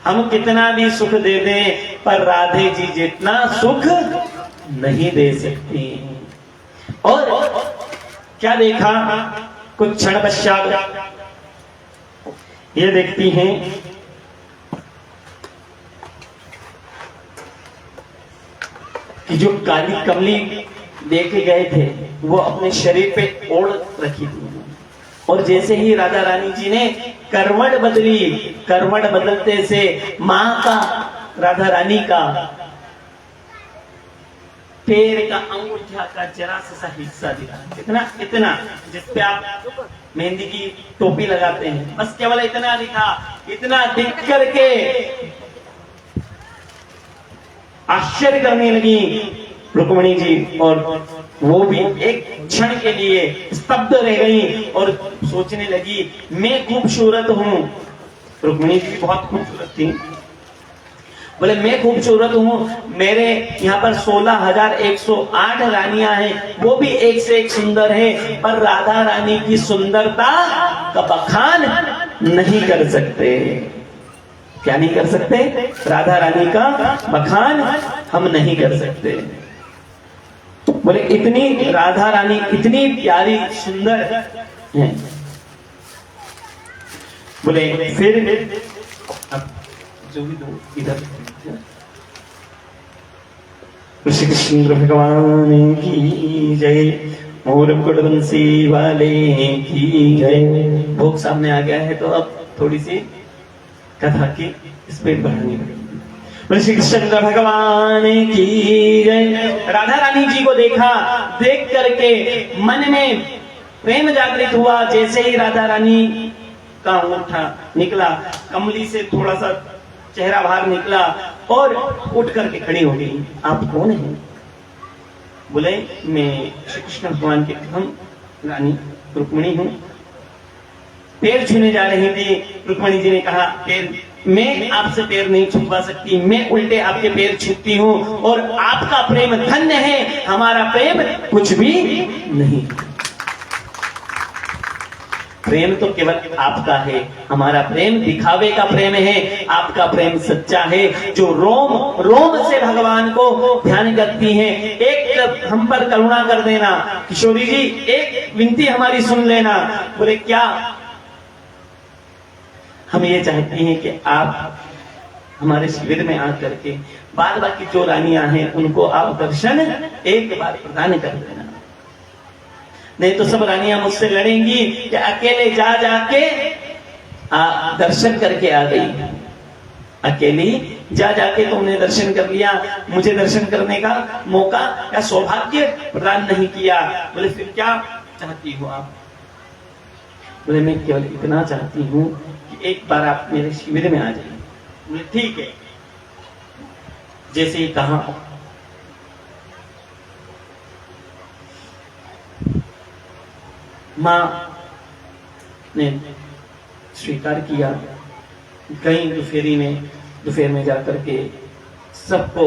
हम कितना भी सुख दे दें, पर राधे जी जितना सुख नहीं दे सकती। और क्या देखा? कुछ क्षण पश्चात ये देखती हैं कि जो काली कमली देखे गए थे वो अपने शरीर पे ओढ़ रखी थी। और जैसे ही राधा रानी जी ने करवट बदली, करवट बदलते से मां का, राधा रानी का पैर का अंगूठा का जरा सा हिस्सा दिखा। इतना इतना जिसपे आप मेहंदी की टोपी लगाते हैं, बस केवल इतना दिखा। इतना दिख करके आश्चर्य करने लगी रुक्मणी जी, और वो भी एक क्षण के लिए स्तब्ध रह गई और सोचने लगी मैं खूबसूरत हूं। रुक्मणी जी बहुत खूबसूरत थी। बोले मैं खूबसूरत हूं, मेरे यहाँ पर 16,108 रानियां हैं, वो भी एक से एक सुंदर है, पर राधा रानी की सुंदरता का बखान नहीं कर सकते। क्या नहीं कर सकते? राधा रानी का बखान हम नहीं कर सकते। बोले इतनी राधा रानी इतनी प्यारी सुंदर है। बोले फिर अब जो भी दो इधर श्री कृष्ण भगवान की जय। मोर कुड़वंशी वाले की जय। भोग सामने आ गया है तो अब थोड़ी सी कथा की स्पीड बढ़ानी पड़ेगी। श्री कृष्ण भगवान की जय। राधा रानी जी को देखा, देख करके मन में प्रेम जागृत हुआ। जैसे ही राधा रानी का अंगूठा निकला, कमली से थोड़ा सा चेहरा बाहर निकला और उठ करके खड़ी हो गई। आप कौन हैं? बोले मैं श्री कृष्ण भगवान की हम रानी रुक्मिणी हूँ। पैर छूने जा रही थी। रुक्मिणी जी ने कहा पैर, मैं आपसे पैर नहीं छुपा सकती, मैं उल्टे आपके पैर छूती हूँ और आपका प्रेम धन्य है, हमारा प्रेम कुछ भी नहीं। प्रेम तो केवल आपका है, हमारा प्रेम दिखावे का प्रेम है, आपका प्रेम सच्चा है जो रोम रोम से भगवान को ध्यान करती है। एक हम पर करुणा कर देना किशोरी जी, एक विनती हमारी सुन लेना। बोले क्या? हम ये चाहते हैं कि आप हमारे शिविर में आकर के बाद बाकी जो रानियां हैं उनको आप दर्शन एक बार प्रदान कर देना। नहीं तो सब रानियां मुझसे लड़ेंगी कि अकेले जा जाके दर्शन करके आ गई। अकेली जा जाके तुमने दर्शन कर लिया, मुझे दर्शन करने का मौका या सौभाग्य प्रदान नहीं किया। बोले फिर क्या चाहती हो आप? बोले मैं केवल इतना चाहती हूँ कि एक बार आप मेरे शिविर में आ जाइए। बोले ठीक है, जैसे ही कहा मां ने स्वीकार किया। गई दोपहर में जाकर के सबको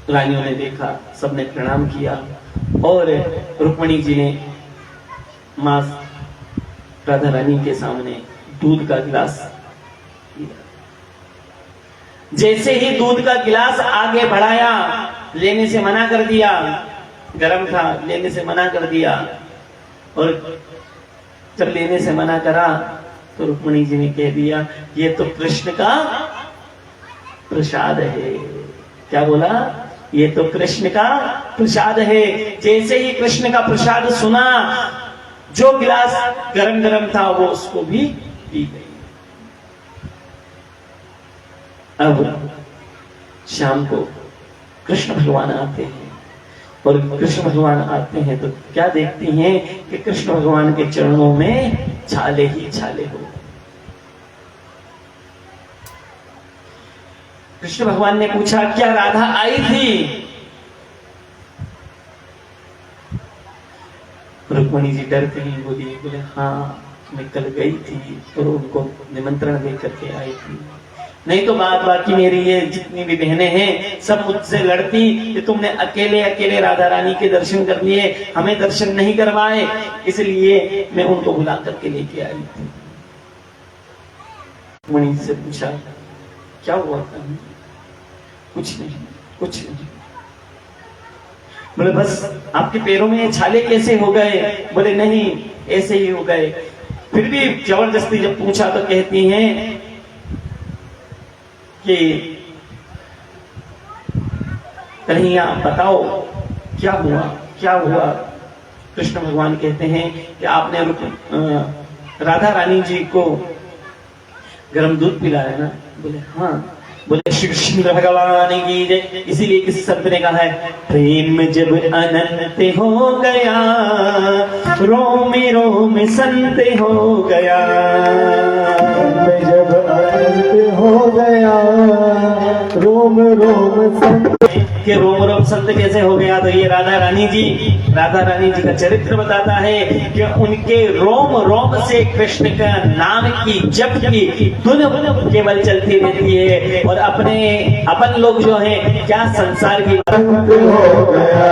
रानियों ने देखा, सबने प्रणाम किया और रुक्मिणी जी ने मां राधा रानी के सामने दूध का गिलास लिया। जैसे ही दूध का गिलास आगे बढ़ाया, लेने से मना कर दिया, गर्म था लेने से मना कर दिया। और जब लेने से मना करा तो रुक्मिणी जी ने कह दिया ये तो कृष्ण का प्रसाद है। क्या बोला? ये तो कृष्ण का प्रसाद है। जैसे ही कृष्ण का प्रसाद सुना, जो गिलास गरम गरम था वो उसको भी पी गई। अब शाम को कृष्ण भगवान आते हैं और कृष्ण भगवान आते हैं तो क्या देखती हैं कि कृष्ण भगवान के चरणों में छाले ही छाले हो। कृष्ण भगवान ने पूछा क्या राधा आई थी? रुक्मिणी जी डर गई, बोले हाँ मैं कल गई थी और उनको निमंत्रण दे करके आई थी। नहीं तो बाकी मेरी ये जितनी भी बहनें हैं सब मुझसे लड़ती कि तुमने अकेले अकेले राधा रानी के दर्शन कर लिए, हमें दर्शन नहीं करवाए, इसलिए मैं उनको बुला करके लेके आई थी। मणि से पूछा क्या हुआ था? कुछ नहीं। बोले बस आपके पैरों में छाले कैसे हो गए? बोले नहीं ऐसे ही हो गए। फिर भी जबरदस्ती जब पूछा तो कहती हैं कि कन्हैया बताओ क्या हुआ? कृष्ण भगवान कहते हैं कि आपने राधा रानी जी को गर्म दूध पिलाया ना? बोले हाँ। बोले श्री कृष्ण भगवान की जय। इसीलिए किसी संत ने कहा है प्रेम जब अनंत हो गया, रोम रोम संत हो गया। जब अनंत हो गया, रोम रोम संत। कि रोम रोम संत कैसे हो गया? तो ये राधा रानी जी का चरित्र बताता है कि उनके रोम रोम से कृष्ण का नाम की जप की धुन केवल चलती रहती है और अपन लोग जो हैं क्या संसार की हो गया।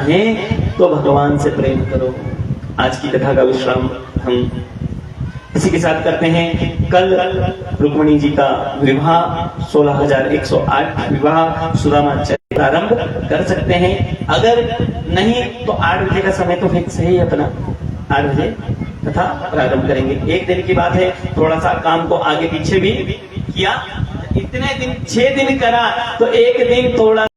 है तो भगवान से प्रेम करो। आज की कथा का विश्राम हम इसी के साथ करते हैं कल रुक्मिणी जी का विवाह 16,108 विवाह सुदामा चरित्र प्रारंभ कर सकते हैं। अगर नहीं तो 8 बजे का समय तो फिक्स है ही अपना, 8 बजे तथा प्रारंभ करेंगे। एक दिन की बात है, थोड़ा सा काम को आगे पीछे भी किया। इतने दिन 6 दिन करा तो एक दिन थोड़ा